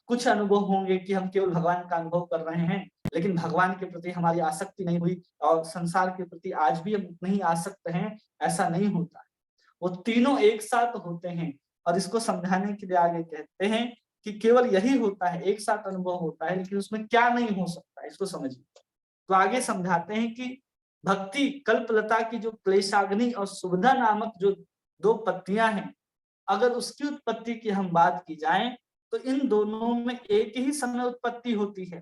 कुछ अनुभव होंगे कि हम केवल भगवान का अनुभव कर रहे हैं लेकिन भगवान के प्रति हमारी आसक्ति नहीं हुई और संसार के प्रति आज भी हम नहीं आसक्त हैं, ऐसा नहीं होता है। वो तीनों एक साथ होते हैं और इसको समझाने के लिए आगे कहते हैं कि केवल यही होता है, एक साथ अनुभव होता है, लेकिन उसमें क्या नहीं हो सकता है, इसको समझिए। तो आगे समझाते हैं कि भक्ति कल्पलता की जो क्लेशाग्नि और सुविधा नामक जो दो पत्तियां हैं, अगर उसकी उत्पत्ति की हम बात की जाए तो इन दोनों में एक ही समय उत्पत्ति होती है,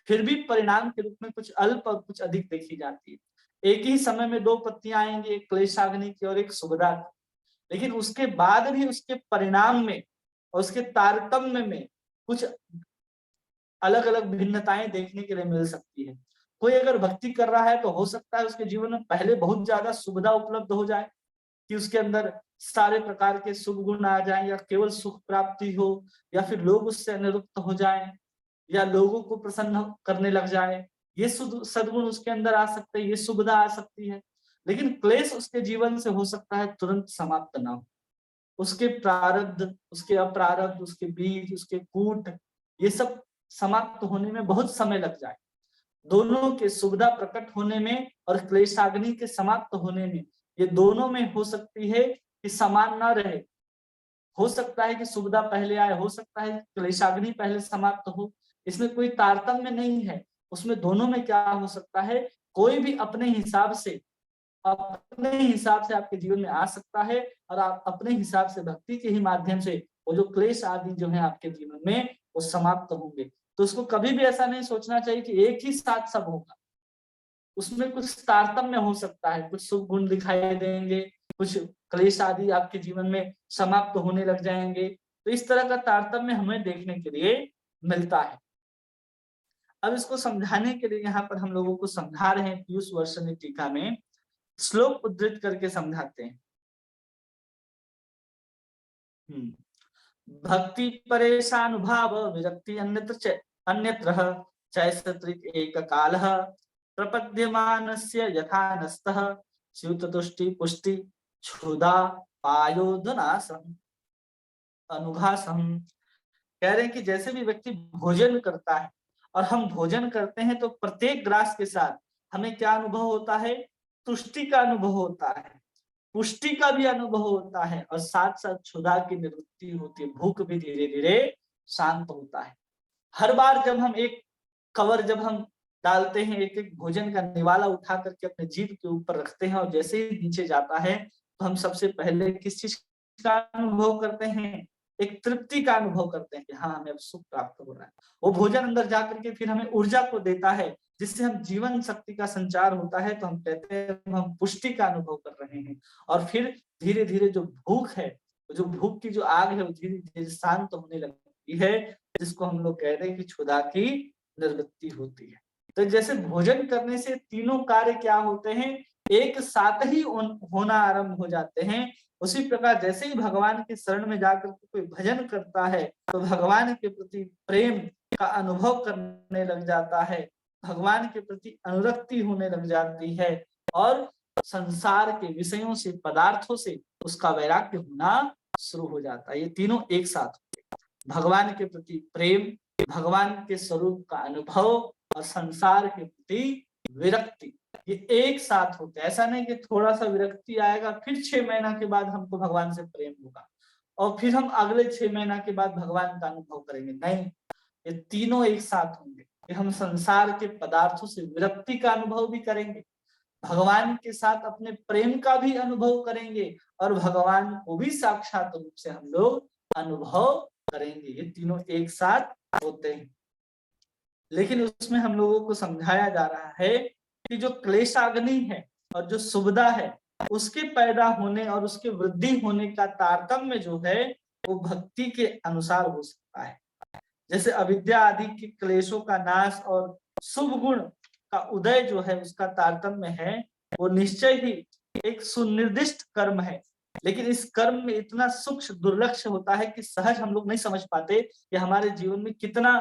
फिर भी परिणाम के रूप में कुछ अल्प और कुछ अधिक देखी जाती है। एक ही समय में दो पत्तियां आएंगी, एक क्लेशाग्नि की और एक सुविधा की, लेकिन उसके बाद भी उसके परिणाम में और उसके तारतम्य में कुछ अलग अलग भिन्नताएं देखने के लिए मिल सकती है। कोई अगर भक्ति कर रहा है तो हो सकता है उसके जीवन में पहले बहुत ज्यादा सुविधा उपलब्ध हो जाए कि उसके अंदर सारे प्रकार के शुभ गुण आ जाएं या केवल सुख प्राप्ति हो या फिर लोग उससे अनिरुक्त हो जाएं या लोगों को प्रसन्न करने लग जाए, ये सद्गुण उसके अंदर आ सकते हैं, ये सुविधा आ सकती है। लेकिन क्लेश उसके जीवन से हो सकता है तुरंत समाप्त ना हो, उसके प्रारब्ध, उसके अप्रारब्ध, उसके बीज, उसके कूट, ये सब समाप्त होने में बहुत समय लग जाए। दोनों के सुविधा प्रकट होने में और क्लेशाग्नि के समाप्त होने में, ये दोनों में हो सकती है कि समान ना रहे। हो सकता है कि सुविधा पहले आए, हो सकता है क्लेशाग्नि पहले समाप्त हो, इसमें कोई तारतम्य नहीं है। उसमें दोनों में क्या हो सकता है, कोई भी अपने हिसाब से आपके जीवन में आ सकता है और आप अपने हिसाब से भक्ति के ही माध्यम से वो जो क्लेश आदि जो है आपके जीवन में वो समाप्त होंगे। तो उसको कभी भी ऐसा नहीं सोचना चाहिए कि एक ही साथ सब होगा, उसमें कुछ तारतम्य हो सकता है, कुछ शुभ गुण दिखाई देंगे, कुछ क्लेश आदि आपके जीवन में समाप्त होने लग जाएंगे। तो इस तरह का तारतम्य हमें देखने के लिए मिलता है। अब इसको समझाने के लिए यहाँ पर हम लोगों को समझा रहे हैं, पीयूष वर्षिणी टीका में श्लोक उद्धृत करके समझाते हैं। भक्ति परेशानुभाव विरक्ति अन्यत्र चैतत्रिक एक कालः प्रपद्यमानस्य यथा नस्तः स्यूततुष्टि पुष्टि क्षुधा पायोदनासम अनुघासम। कह रहे हैं कि जैसे भी व्यक्ति भोजन करता है और हम भोजन करते हैं तो प्रत्येक ग्रास के साथ हमें क्या अनुभव होता है, तुष्टि का अनुभव होता है, पुष्टि का भी अनुभव होता है और साथ साथ क्षुधा की निवृत्ति होती है, भूख भी धीरे धीरे शांत होता है। हर बार जब हम एक कवर जब हम डालते हैं, एक एक भोजन का निवाला उठा करके अपने जीभ के ऊपर रखते हैं और जैसे ही नीचे जाता है तो हम सबसे पहले किस चीज का अनुभव करते हैं, एक तृप्ति का अनुभव करते हैं कि हाँ हमें अब सुख प्राप्त हो रहा है। वो भोजन अंदर जाकर के फिर हमें ऊर्जा को देता है जिससे हम जीवन शक्ति का संचार होता है, तो हम कहते हैं हम पुष्टि का अनुभव कर रहे हैं। और फिर धीरे धीरे जो भूख है, जो भूख की जो आग है वो धीरे धीरे शांत होने लगती है, जिसको हम लोग कह रहे हैं कि क्षुधा की निवृत्ति होती है। तो जैसे भोजन करने से तीनों कार्य क्या होते हैं, एक साथ ही होना आरंभ हो जाते हैं। उसी प्रकार जैसे ही भगवान के शरण में जाकर कोई भजन करता है तो भगवान के प्रति प्रेम का अनुभव करने लग जाता है, भगवान के प्रति अनुरक्ति होने लग जाती है और संसार के विषयों से, पदार्थों से उसका वैराग्य होना शुरू हो जाता है। ये तीनों एक साथ होते हैं, भगवान के प्रति प्रेम, भगवान के स्वरूप का अनुभव और संसार के प्रति विरक्ति, ये एक साथ होते हैं। ऐसा नहीं कि थोड़ा सा विरक्ति आएगा फिर 6 महीना के बाद हमको भगवान से प्रेम होगा और फिर हम अगले 6 महीना के बाद भगवान का अनुभव करेंगे, नहीं, ये तीनों एक साथ होंगे कि हम संसार के पदार्थों से विरक्ति का अनुभव भी करेंगे, भगवान के साथ अपने प्रेम का भी अनुभव करेंगे और भगवान को भी साक्षात रूप से हम लोग अनुभव करेंगे। ये तीनों एक साथ होते हैं। लेकिन उसमें हम लोगों को समझाया जा रहा है कि जो क्लेशाग्नि है और जो सुविधा है उसके पैदा होने और उसके वृद्धि होने का तारतम्य जो है वो भक्ति के अनुसार हो सकता है। जैसे अविद्या आदि के क्लेशों का नाश और शुभ गुण का उदय जो है उसका तारतम्य है, वो निश्चय ही एक सुनिर्दिष्ट कर्म है। लेकिन इस कर्म में इतना सूक्ष्म दुर्लक्ष्य होता है कि सहज हम लोग नहीं समझ पाते कि हमारे जीवन में कितना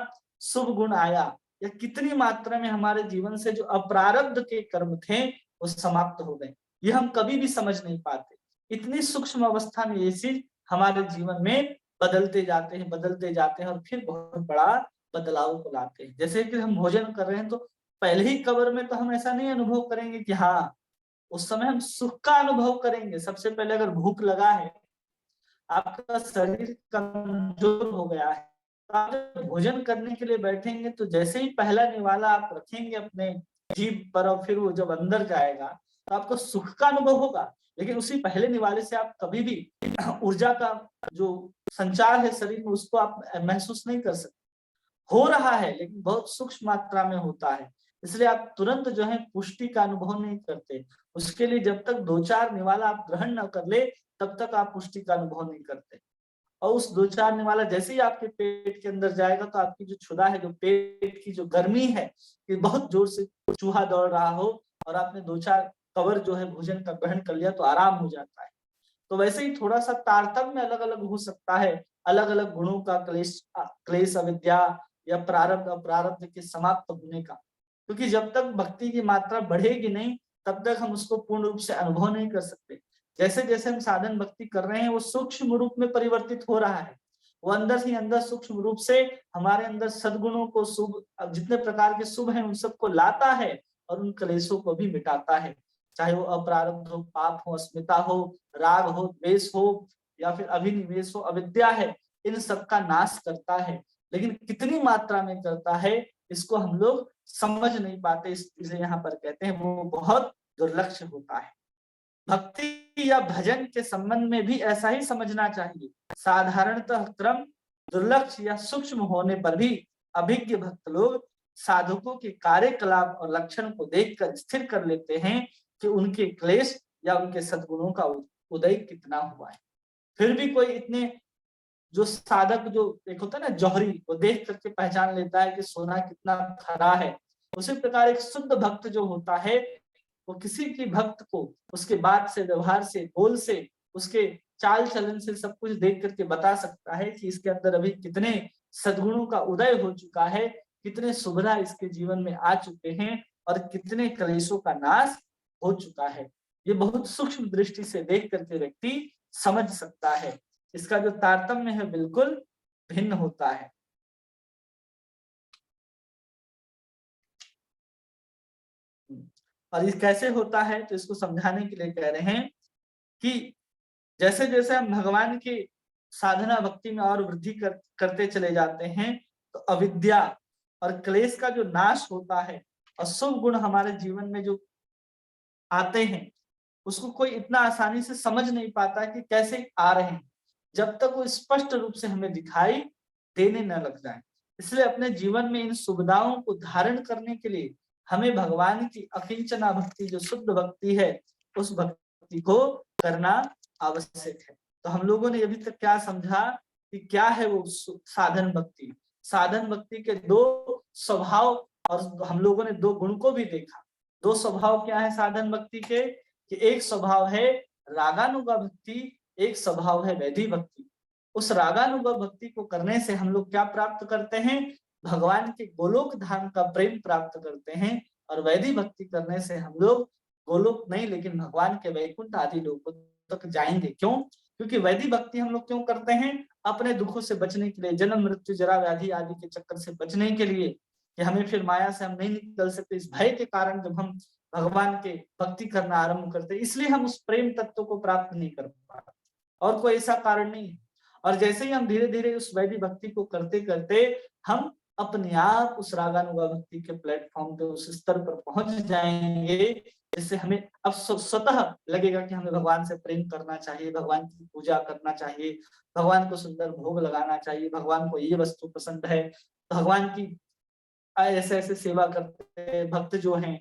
शुभ गुण आया या कितनी मात्रा में हमारे जीवन से जो अप्रारब्ध के कर्म थे वो समाप्त हो गए। ये हम कभी भी समझ नहीं पाते। इतनी सूक्ष्म अवस्था में ये चीज हमारे जीवन में बदलते जाते हैं और फिर बहुत बड़ा बदलाव को लाते हैं। जैसे कि हम भोजन कर रहे हैं तो पहले ही कबर में तो हम ऐसा नहीं अनुभव करेंगे कि हाँ, उस समय हम सुख का अनुभव करेंगे। सबसे पहले अगर भूख लगा है, आपका शरीर कमजोर हो गया है, तो आप जब भोजन करने के लिए बैठेंगे तो जैसे ही पहला निवाला आप रखेंगे अपने जीभ पर और फिर वो जब अंदर जाएगा तो आपको सुख का अनुभव होगा। लेकिन उसी पहले निवाले से आप कभी भी ऊर्जा का जो संचार है शरीर में उसको आप महसूस नहीं कर सकते। हो रहा है लेकिन बहुत सूक्ष्म मात्रा में होता है, इसलिए आप तुरंत जो है पुष्टि का अनुभव नहीं करते। उसके लिए जब तक 2-4 निवाला आप ग्रहण न कर ले तब तक आप पुष्टि का अनुभव नहीं करते। और उस 2-4 निवाला जैसे ही आपके पेट के अंदर जाएगा तो आपकी जो क्षुधा है, जो पेट की जो गर्मी है, कि बहुत जोर से चूहा दौड़ रहा हो और आपने 2-4 कवर जो है भोजन का ग्रहण कर लिया तो आराम हो जाता है। तो वैसे ही थोड़ा सा तारतम्य अलग अलग हो सकता है, अलग अलग गुणों का क्लेश अविद्या या प्रारब्ध अप्रारब्ध के समाप्त होने का। क्योंकि जब तक भक्ति की मात्रा बढ़ेगी नहीं तब तक हम उसको पूर्ण रूप से अनुभव नहीं कर सकते। जैसे जैसे हम साधन भक्ति कर रहे हैं वो सूक्ष्म रूप में परिवर्तित हो रहा है। वो अंदर ही अंदर सूक्ष्म रूप से हमारे अंदर सद्गुणों को, शुभ जितने प्रकार के शुभ हैं उन सबको लाता है और उन क्लेशों को भी मिटाता है। चाहे वो अप्रारब्ध हो, पाप हो, अस्मिता हो, राग हो, द्वेष हो या फिर अभिनिवेश हो, अविद्या है, इन सब का नाश करता है। लेकिन कितनी मात्रा में करता है इसको हम लोग समझ नहीं पाते, इसलिए यहाँ पर कहते हैं वो बहुत दुर्लक्ष्य होता है। भक्ति या भजन के संबंध में भी ऐसा ही समझना चाहिए। साधारणतः क्रम दुर्लक्ष्य या सूक्ष्म होने पर भी अभिज्ञ भक्त लोग साधकों के कार्यकलाप और लक्षण को देखकर स्थिर कर लेते हैं कि उनके क्लेश या उनके सद्गुणों का उदय कितना हुआ है। फिर भी कोई इतने जो साधक, जो एक होता है ना जौहरी, वो देख करके पहचान लेता है कि सोना कितना खरा है। उसी प्रकार एक शुद्ध भक्त जो होता है वो किसी की भक्त को उसके बात से, व्यवहार से, बोल से, उसके चाल चलन से सब कुछ देख करके बता सकता है कि इसके अंदर अभी कितने सद्गुणों का उदय हो चुका है, कितने सुविधा इसके जीवन में आ चुके हैं और कितने क्लेशों का नाश हो चुका है। ये बहुत सूक्ष्म दृष्टि से देख करके व्यक्ति समझ सकता है। इसका जो तारतम्य है बिल्कुल भिन्न होता है। और ये कैसे होता है तो इसको समझाने के लिए कह रहे हैं कि जैसे जैसे हम भगवान की साधना भक्ति में और वृद्धि करते चले जाते हैं तो अविद्या और क्लेश का जो नाश होता है और शुभ गुण हमारे जीवन में जो आते हैं उसको कोई इतना आसानी से समझ नहीं पाता कि कैसे आ रहे हैं, जब तक वो स्पष्ट रूप से हमें दिखाई देने न लग जाए। इसलिए अपने जीवन में इन सुविधाओं को धारण करने के लिए हमें भगवान की अकिंचना भक्ति, जो शुद्ध भक्ति है, उस भक्ति को करना आवश्यक है। तो हम लोगों ने अभी तक क्या समझा कि क्या है वो साधन भक्ति। साधन भक्ति के 2 स्वभाव और हम लोगों ने 2 गुण को भी देखा। 2 स्वभाव क्या है साधन भक्ति के, कि एक स्वभाव है रागानुगा भक्ति, एक स्वभाव है वैधि भक्ति। उस रागानुगा भक्ति को करने से हम लोग क्या प्राप्त करते हैं, भगवान के गोलोक धाम का प्रेम प्राप्त करते हैं। और वैधि भक्ति करने से हम लोग गोलोक नहीं लेकिन भगवान के वैकुंठ आदि लोकों तक जाएंगे। क्यों? क्योंकि वैधि भक्ति हम लोग क्यों करते हैं, अपने दुखों से बचने के लिए, जन्म मृत्यु जरा व्याधि आदि के चक्कर से बचने के लिए, कि हमें फिर माया से हम नहीं निकल सकते, इस भय के कारण जब हम भगवान के भक्ति करना आरंभ करते, इसलिए हम उस प्रेम तत्व को प्राप्त नहीं कर पाते, और कोई ऐसा कारण नहीं है। और जैसे ही हम धीरे धीरे उस वैदिक भक्ति को करते करते हम अपने आप उस रागानुगा भक्ति के प्लेटफॉर्म पे, उस स्तर पर पहुंच जाएंगे, जिससे हमें अब स्वतः लगेगा कि हमें भगवान से प्रेम करना चाहिए, भगवान की पूजा करना चाहिए, भगवान को सुंदर भोग लगाना चाहिए, भगवान को ये वस्तु पसंद है, भगवान की ऐसे ऐसे सेवा करते भक्त जो हैं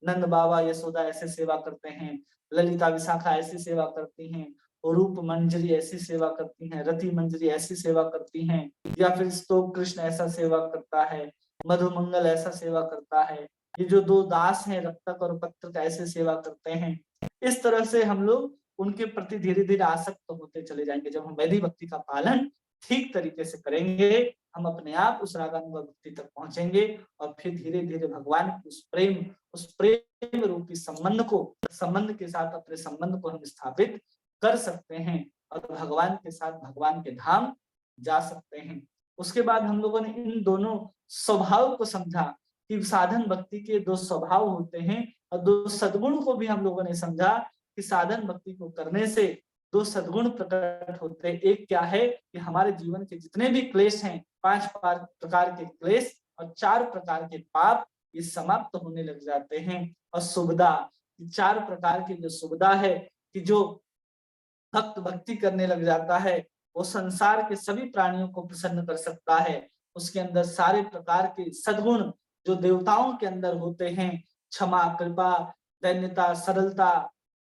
नंद बाबा यशोदा ऐसे सेवा करते हैं, ललिता विशाखा ऐसी सेवा करती हैं, और रूप मंजरी ऐसी सेवा करती हैं, रति मंजरी ऐसी सेवा करती हैं, या फिर स्तोक कृष्ण ऐसा सेवा करता है, मधुमंगल ऐसा सेवा करता है, ये जो दो दास हैं रक्तक और पत्रक ऐसे सेवा करते हैं। इस तरह से हम लोग उनके प्रति धीरे धीरे आसक्त होते चले जाएंगे। जब हम वैदिक भक्ति का पालन ठीक तरीके से करेंगे, हम अपने आप उस रागानुगा भक्ति तक पहुंचेंगे, और फिर धीरे धीरे भगवान की उस प्रेम रूपी संबंध के साथ अपने संबंध को हम स्थापित कर सकते हैं, और भगवान के साथ भगवान के धाम जा सकते हैं। उसके बाद हम लोगों ने इन दोनों स्वभाव को समझा कि साधन भक्ति के दो स्वभाव होते हैं, और दो सद्गुण को भी हम लोगों ने समझा कि साधन भक्ति को करने से दो सद्गुण प्रकट होते हैं। एक क्या है कि हमारे जीवन के जितने भी क्लेश हैं, 5 प्रकार के क्लेश और 4 प्रकार के पाप, ये समाप्त होने लग जाते हैं। और सुविधा, 4 प्रकार की जो सुविधा है कि जो भक्त भक्ति करने लग जाता है, वो संसार के सभी प्राणियों को प्रसन्न कर सकता है। उसके अंदर सारे प्रकार के सद्गुण जो देवताओं के अंदर होते हैं, क्षमा, कृपा, दैन्यता, सरलता,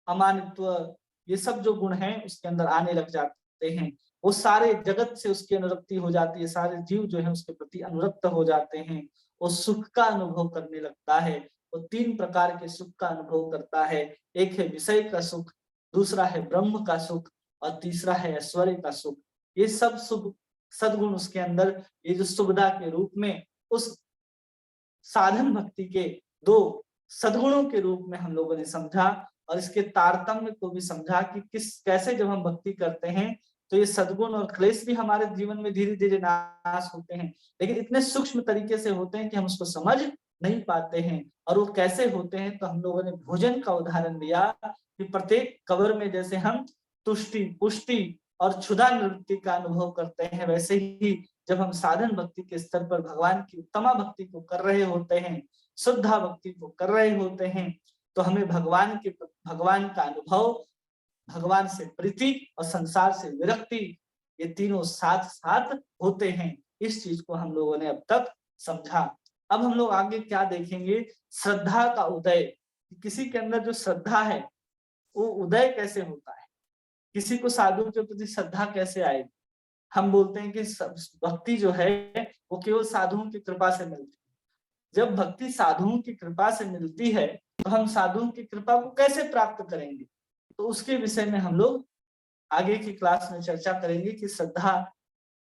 अमानित्व, ये सब जो गुण हैं उसके अंदर आने लग जाते हैं। वो सारे जगत से उसकी अनुरक्ति हो जाती है, सारे जीव जो है उसके प्रति अनुरक्त हो जाते हैं। वो सुख का अनुभव करने लगता है। वो 3 प्रकार के सुख का अनुभव करता है। एक है विषय का सुख, दूसरा है ब्रह्म का सुख, और तीसरा है ऐश्वर्य का सुख। ये सब शुभ सद्गुण उसके अंदर, ये जो सुविधा के रूप में उस साधन भक्ति के 2 सद्गुणों के रूप में हम लोगों ने समझा, और इसके तारतम्य को भी समझा कि कैसे जब हम भक्ति करते हैं तो ये सद्गुण और क्लेश भी हमारे जीवन में धीरे धीरे नाश होते हैं, लेकिन इतने सूक्ष्म तरीके से होते हैं कि हम उसको समझ नहीं पाते हैं। और वो कैसे होते हैं, तो हम लोगों ने भोजन का उदाहरण दिया कि प्रत्येक कबर में जैसे हम तुष्टि, पुष्टि और क्षुधा निवृत्ति का अनुभव करते हैं, वैसे ही जब हम साधन भक्ति के स्तर पर भगवान की उत्तमा भक्ति को कर रहे होते हैं, शुद्धा भक्ति को कर रहे होते हैं, तो हमें भगवान का अनुभव, भगवान से प्रीति और संसार से विरक्ति, ये तीनों साथ साथ होते हैं। इस चीज को हम लोगों ने अब तक समझा। अब हम लोग आगे क्या देखेंगे, श्रद्धा का उदय। किसी के अंदर जो श्रद्धा है वो उदय कैसे होता है, किसी को साधु के प्रति श्रद्धा कैसे आएगी। हम बोलते हैं कि भक्ति जो है वो केवल साधुओं की कृपा से मिलती है। जब भक्ति साधुओं की कृपा से मिलती है तो हम साधुओं की कृपा को कैसे प्राप्त करेंगे, तो उसके विषय में हम लोग आगे की क्लास में चर्चा करेंगे कि श्रद्धा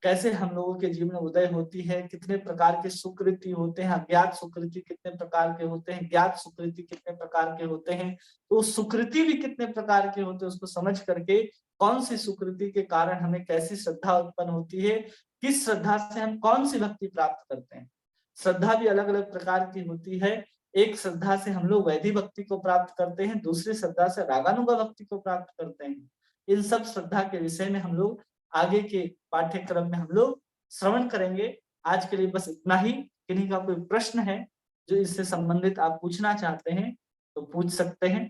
कैसे हम लोगों के जीवन में उदय होती है, कितने प्रकार के सुकृति होते हैं, अज्ञात सुकृति कितने प्रकार के होते हैं, ज्ञात सुकृति कितने प्रकार के होते हैं, तो सुकृति भी कितने प्रकार के होते हैं, उसको समझ करके कौन सी सुकृति के कारण हमें कैसी श्रद्धा उत्पन्न होती है, किस श्रद्धा से हम कौन सी भक्ति प्राप्त करते हैं। श्रद्धा भी अलग अलग प्रकार की होती है। एक श्रद्धा से हम लोग वैदिक भक्ति को प्राप्त करते हैं, दूसरी श्रद्धा से रागानुगा भक्ति को प्राप्त करते हैं। इन सब श्रद्धा के विषय में हम लोग आगे के पाठ्यक्रम में हम लोग श्रवण करेंगे। आज के लिए बस इतना ही। किन्हीं का कोई प्रश्न है जो इससे संबंधित आप पूछना चाहते हैं तो पूछ सकते हैं।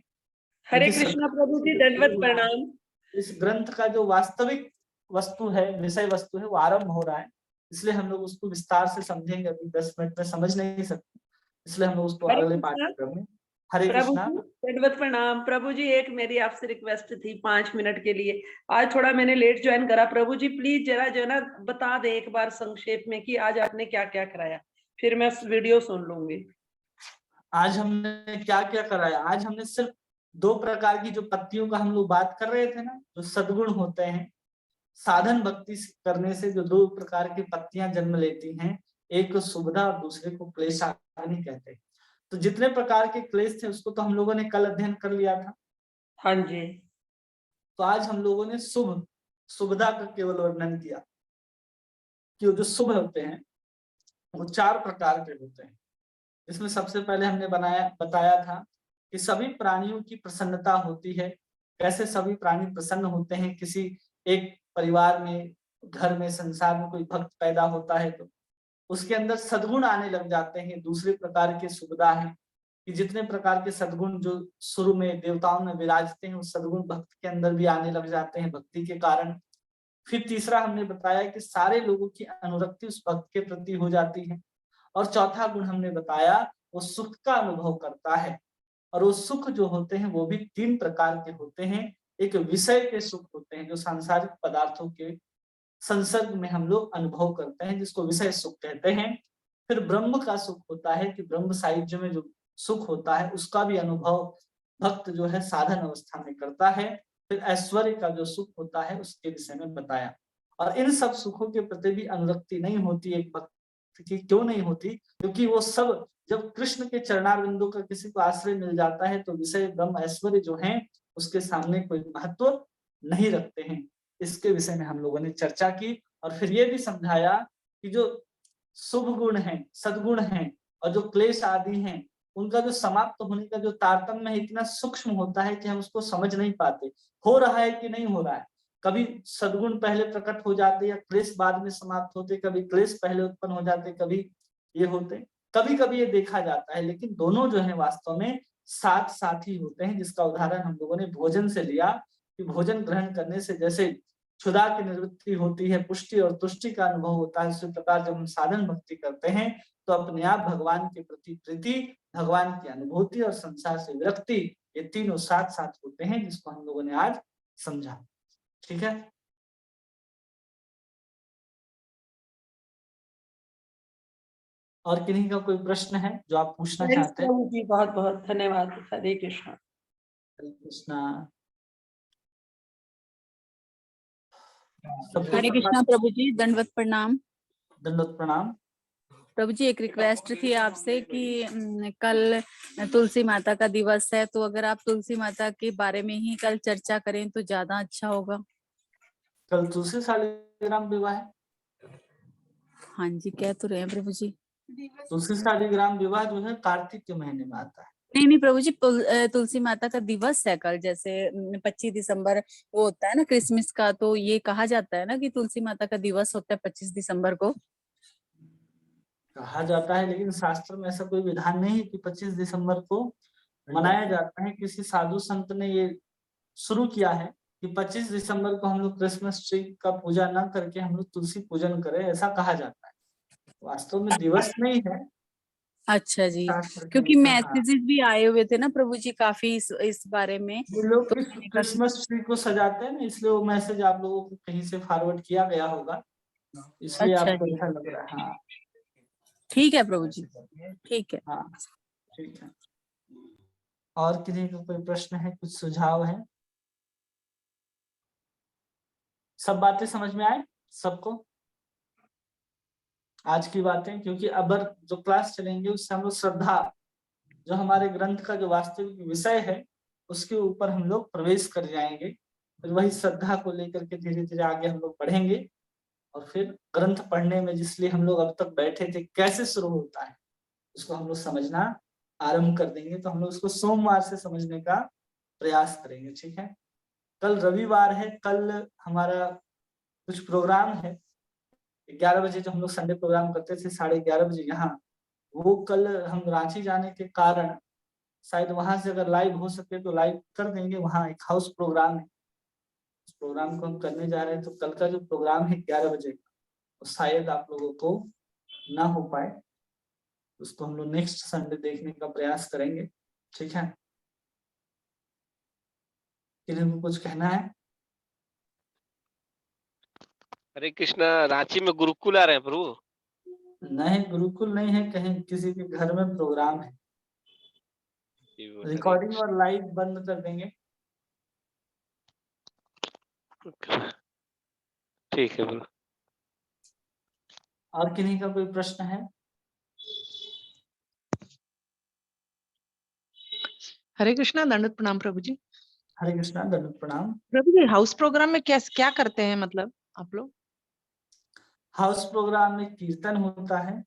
हरे कृष्णा प्रभु जी, दंडवत प्रणाम। इस ग्रंथ का जो वास्तविक वस्तु है, विषय वस्तु है, वो आरंभ हो रहा है, इसलिए हम लोग उसको विस्तार से समझेंगे। अभी 10 मिनट में समझ नहीं सकते, इसलिए हम लोग उसको अगले पाठ्यक्रम में। हरे कृष्णा। दंडवत प्रणाम प्रभु जी। एक मेरी आपसे रिक्वेस्ट थी 5 मिनट के लिए। आज थोड़ा मैंने लेट ज्वाइन करा। प्रभु जी प्लीज जरा जो है ना बता दे एक बार संक्षेप में कि आज आपने क्या क्या कराया, फिर मैं वीडियो सुन लूंगी। आज हमने क्या क्या कराया, आज हमने सिर्फ 2 प्रकार की जो पत्तियों का हम लोग बात कर रहे थे ना, जो सद्गुण होते हैं, साधन भक्ति करने से जो 2 प्रकार की पत्तियां जन्म लेती हैं, एक सुविधा और दूसरे को क्लेशाग्नि कहते हैं। तो जितने प्रकार के क्लेश थे उसको तो हम लोगों ने कल अध्ययन कर लिया था। हाँ जी। तो आज हम लोगों ने सुविधा का केवल वर्णन किया कि जो शुभ होते हैं वो 4 प्रकार के होते हैं। इसमें सबसे पहले हमने बताया था कि सभी प्राणियों की प्रसन्नता होती है। कैसे सभी प्राणी प्रसन्न होते हैं, किसी एक परिवार में, घर में, संसार में कोई भक्त पैदा होता है तो उसके अंदर सद्गुण आने लग जाते हैं। दूसरे प्रकार के सुविधा है कि जितने प्रकार के सद्गुण जो शुरू में देवताओं में विराजते हैं, उस सद्गुण भक्त के अंदर भी आने लग जाते हैं भक्ति के कारण। फिर तीसरा हमने बताया कि सारे लोगों की अनुरक्ति उस भक्त के प्रति हो जाती है। और चौथा गुण हमने बताया वो सुख का अनुभव करता है। और वो सुख जो होते हैं वो भी 3 प्रकार के होते हैं। एक विषय के सुख होते हैं जो सांसारिक पदार्थों के संसर्ग में हम लोग अनुभव करते हैं, जिसको विषय सुख कहते हैं। फिर ब्रह्म का सुख होता है कि ब्रह्म साहित्य में जो सुख होता है उसका भी अनुभव भक्त जो है साधन अवस्था में करता है। फिर ऐश्वर्य का जो सुख होता है उसके विषय में बताया। और इन सब सुखों के प्रति भी अनुरक्ति नहीं होती एक भक्त की। क्यों नहीं होती? क्योंकि वो सब जब कृष्ण के चरणारविंदों का किसी को आश्रय मिल जाता है तो विषय ब्रह्म ऐश्वर्य जो है उसके सामने कोई महत्व नहीं रखते हैं। इसके विषय में हम लोगों ने चर्चा की और फिर ये भी समझाया कि जो शुभ गुण है, सद्गुण है और जो क्लेश आदि हैं, उनका जो समाप्त होने का जो तारतम्य है इतना सूक्ष्म होता है कि हम उसको समझ नहीं पाते। हो रहा है कि नहीं हो रहा है। कभी सद्गुण पहले प्रकट हो जाते या क्लेश बाद में समाप्त होते, कभी क्लेश पहले उत्पन्न हो जाते, कभी ये होते, कभी कभी ये देखा जाता है, लेकिन दोनों जो है वास्तव में साथ साथ ही होते हैं। जिसका उदाहरण हम लोगों ने भोजन से लिया कि भोजन ग्रहण करने से जैसे क्षुधा की निवृत्ति होती है, पुष्टि और तुष्टि का अनुभव होता है, उसी प्रकार जब हम साधन भक्ति करते हैं तो अपने आप भगवान के प्रति प्रीति, भगवान की अनुभूति और संसार से विरक्ति, ये तीनों साथ साथ होते हैं, जिसको हम लोगों ने आज समझा। ठीक है, और किन्हीं का कोई प्रश्न है जो आप पूछना चाहते हैं? प्रभु जी बहुत बहुत धन्यवाद। हरे कृष्णा। हरे कृष्णा। हरे कृष्णा प्रभु जी, दंडवत प्रणाम। दंडवत प्रणाम। प्रभु जी एक रिक्वेस्ट थी आपसे कि कल तुलसी माता का दिवस है, तो अगर आप तुलसी माता के बारे में ही कल चर्चा करें तो ज्यादा अच्छा होगा। कल तुलसी शालिग्राम विवाह है। हाँ जी, कह तो रहे हैं प्रभु जी। तुलसी शालिग्राम विवाह जो है कार्तिक के महीने में आता है। नहीं नहीं प्रभु जी, तुलसी माता का दिवस है कल, जैसे 25 दिसंबर वो होता है ना क्रिसमस का, तो ये कहा जाता है ना कि तुलसी माता का दिवस होता है 25 दिसंबर को। कहा जाता है, लेकिन शास्त्र में ऐसा कोई विधान नहीं है कि 25 दिसंबर को मनाया जाता है। किसी साधु संत ने ये शुरू किया है कि 25 दिसंबर को हम लोग क्रिसमस ट्री का पूजा न करके हम लोग तुलसी पूजन करें, ऐसा कहा जाता है। वास्तव में दिवस नहीं है। अच्छा जी, शास्त्र के क्योंकि अनुसार हाँ, मैसेजेस भी आए हुए थे ना प्रभु जी काफी इस बारे में। ये लोग तो क्रिसमस ट्री को सजाते हैं ना, इसलिए वो मैसेज आप लोगों को कहीं से फॉरवर्ड किया गया होगा, इसलिए अच्छा आपको जी, ऐसा लग रहा है। हाँ ठीक है प्रभु जी, ठीक है। हाँ ठीक है। और किसी का कोई प्रश्न है, कुछ सुझाव है? सब बातें समझ में आए सबको आज की बातें? क्योंकि अब जो क्लास चलेंगे उससे हम लोग श्रद्धा, जो हमारे ग्रंथ का जो वास्तविक विषय है उसके ऊपर हम लोग प्रवेश कर जाएंगे। फिर वही श्रद्धा को लेकर के धीरे धीरे आगे हम लोग बढ़ेंगे और फिर ग्रंथ पढ़ने में जिसलिए हम लोग अब तक बैठे थे कैसे शुरू होता है उसको हम लोग समझना आरंभ कर देंगे। तो हम लोग उसको सोमवार से समझने का प्रयास करेंगे। ठीक है, कल रविवार है, कल हमारा कुछ प्रोग्राम है 11 बजे, जो हम लोग संडे प्रोग्राम करते थे 11:30 बजे यहाँ, वो कल हम रांची जाने के कारण शायद वहां से अगर लाइव हो सके तो लाइव कर देंगे। वहाँ एक हाउस प्रोग्राम है, उस प्रोग्राम को हम करने जा रहे हैं। तो कल का जो प्रोग्राम है 11 बजे का, तो शायद आप लोगों को ना हो पाए, उसको हम लोग नेक्स्ट संडे देखने का प्रयास करेंगे। ठीक है, किसी को कुछ कहना है? हरे कृष्णा। रांची में गुरुकुल आ रहे हैं प्रभु? नहीं, गुरुकुल नहीं है, कहीं किसी के घर में प्रोग्राम है। रिकॉर्डिंग और लाइव बंद कर देंगे। ठीक है प्रभु। और किन्हीं का कोई प्रश्न है? हरे कृष्णा, दंडवत प्रणाम प्रभु जी। हरे कृष्णा, दंडवत प्रणाम। प्रभु जी हाउस प्रोग्राम में क्या क्या करते हैं, मतलब आप लोग? हाउस प्रोग्राम में कीर्तन होता है,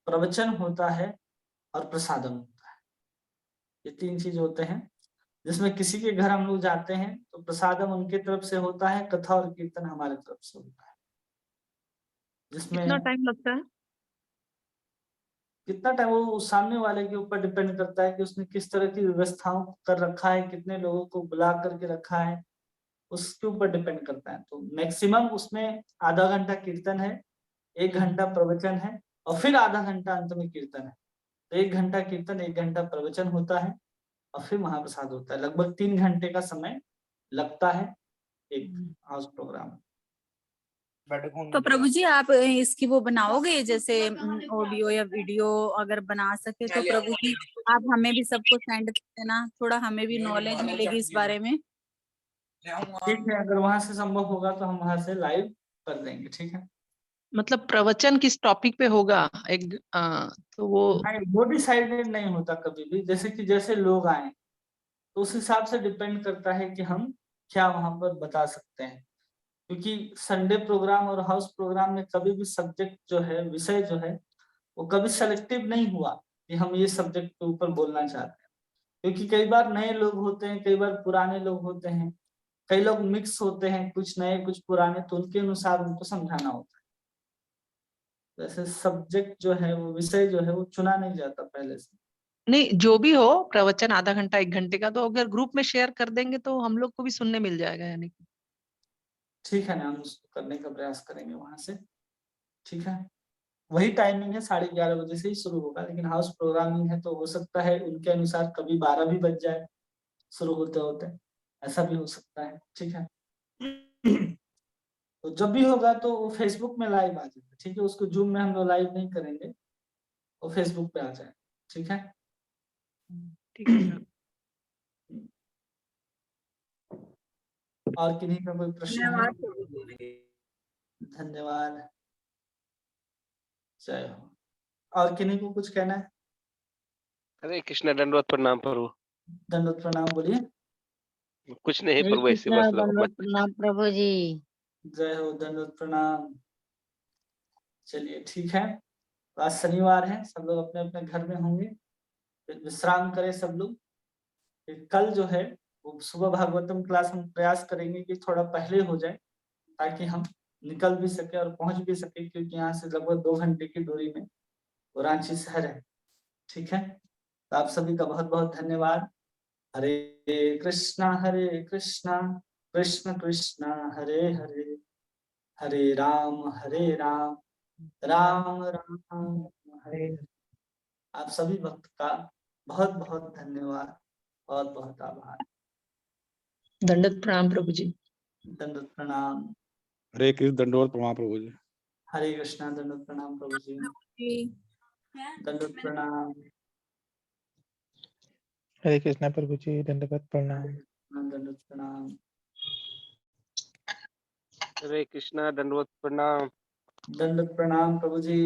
प्रवचन होता है और प्रसादम होता है। ये 3 चीज होते हैं। जिसमें किसी के घर हम लोग जाते हैं तो प्रसादम उनके तरफ से होता है, कथा और कीर्तन हमारे तरफ से होता है। जिसमें कितना टाइम लगता है? कितना टाइम वो सामने वाले के ऊपर डिपेंड करता है कि उसने किस तरह की व्यवस्थाओं कर रखा है, कितने लोगों को बुला करके रखा है, उसके ऊपर डिपेंड करता है। तो मैक्सिमम उसमें आधा घंटा कीर्तन है, 1 घंटा प्रवचन है और फिर आधा घंटा अंत में कीर्तन है। तो 1 घंटा कीर्तन, 1 घंटा प्रवचन होता है और फिर महाप्रसाद होता है। लगभग 3 घंटे का समय लगता है एक हाउस प्रोग्राम। तो प्रभु जी आप इसकी वो बनाओगे जैसे ऑडियो या वीडियो अगर बना सके तो प्रभु जी आप हमें भी सबको सेंड कर देना, थोड़ा हमें भी नॉलेज मिलेगी इस बारे में। ठीक है, अगर वहां से संभव होगा तो हम वहां से लाइव कर देंगे। ठीक है, मतलब प्रवचन किस टॉपिक पे होगा एक तो वो नहीं वो डिसाइडेड नहीं होता कभी भी, जैसे कि जैसे लोग आए तो उस हिसाब से डिपेंड करता है कि हम क्या वहां पर बता सकते हैं। क्योंकि संडे प्रोग्राम और हाउस प्रोग्राम में कभी भी सब्जेक्ट जो है, विषय जो है, वो कभी सेलेक्टिव नहीं हुआ कि हम ये सब्जेक्ट के ऊपर बोलना चाहते हैं। क्योंकि कई बार नए लोग होते हैं, कई बार पुराने लोग होते हैं, कई लोग मिक्स होते हैं, कुछ नए कुछ पुराने, तो उनके अनुसार उनको समझाना होता है। वैसे सब्जेक्ट जो है, वो विषय जो है, वो चुना नहीं जाता पहले से। नहीं, जो भी हो प्रवचन आधा घंटा 1 घंटे का, तो अगर ग्रुप में शेयर कर देंगे तो हम लोग को भी सुनने मिल जाएगा यानी कि। ठीक है ना, हम उसको करने का प्रयास करेंगे वहां से। ठीक है, वही टाइमिंग है, 11:30 बजे से ही शुरू होगा, लेकिन हाउस प्रोग्रामिंग है तो हो सकता है उनके अनुसार कभी 12 भी बज जाए शुरू होते होते, ऐसा भी हो सकता है। ठीक है, तो जब भी होगा तो वो फेसबुक में लाइव आ जाएगा। ठीक है, उसको जूम में हम लोग लाइव नहीं करेंगे, वो फेसबुक पे आ जाए। ठीक है, ठीक है सर। और किन्हीं का कोई प्रश्न है? धन्यवाद प्रभु जी। धन्यवाद, जय हो। और किन्हीं को कुछ कहना है? हरे कृष्णा, दंडवत प्रणाम प्रभु। दंडवत प्रणाम बोलिए। कुछ नहीं हरे प्रभु, ऐसे कृष्णा, बस दंडवत प्रणाम प्रभु जी। जय हो, दंडवत प्रणाम। चलिए ठीक है, तो आज शनिवार है, सब लोग अपने अपने घर में होंगे, फिर विश्राम करें सब लोग। फिर कल जो है वो सुबह भागवतम क्लास हम प्रयास करेंगे कि थोड़ा पहले हो जाए, ताकि हम निकल भी सके और पहुंच भी सके, क्योंकि यहाँ से लगभग 2 घंटे की दूरी में वो रांची शहर है। ठीक है, तो आप सभी का बहुत बहुत धन्यवाद। हरे कृष्णा कृष्ण कृष्ण हरे हरे, हरे राम राम राम हरे हरे। आप सभी भक्त का बहुत बहुत धन्यवाद, बहुत बहुत आभार। दंडवत प्रणाम प्रभु जी। दंडवत प्रणाम। हरे कृष्ण, दंडवत प्रणाम प्रभु जी। हरे कृष्णा, दंडवत प्रणाम प्रभु जी। जी। दंडवत प्रणाम। हरे कृष्णा प्रभु जी, दंडवत प्रणाम। दंडवत प्रणाम। हरे कृष्णा, दंडवत प्रणाम। दंडवत प्रणाम प्रभु जी।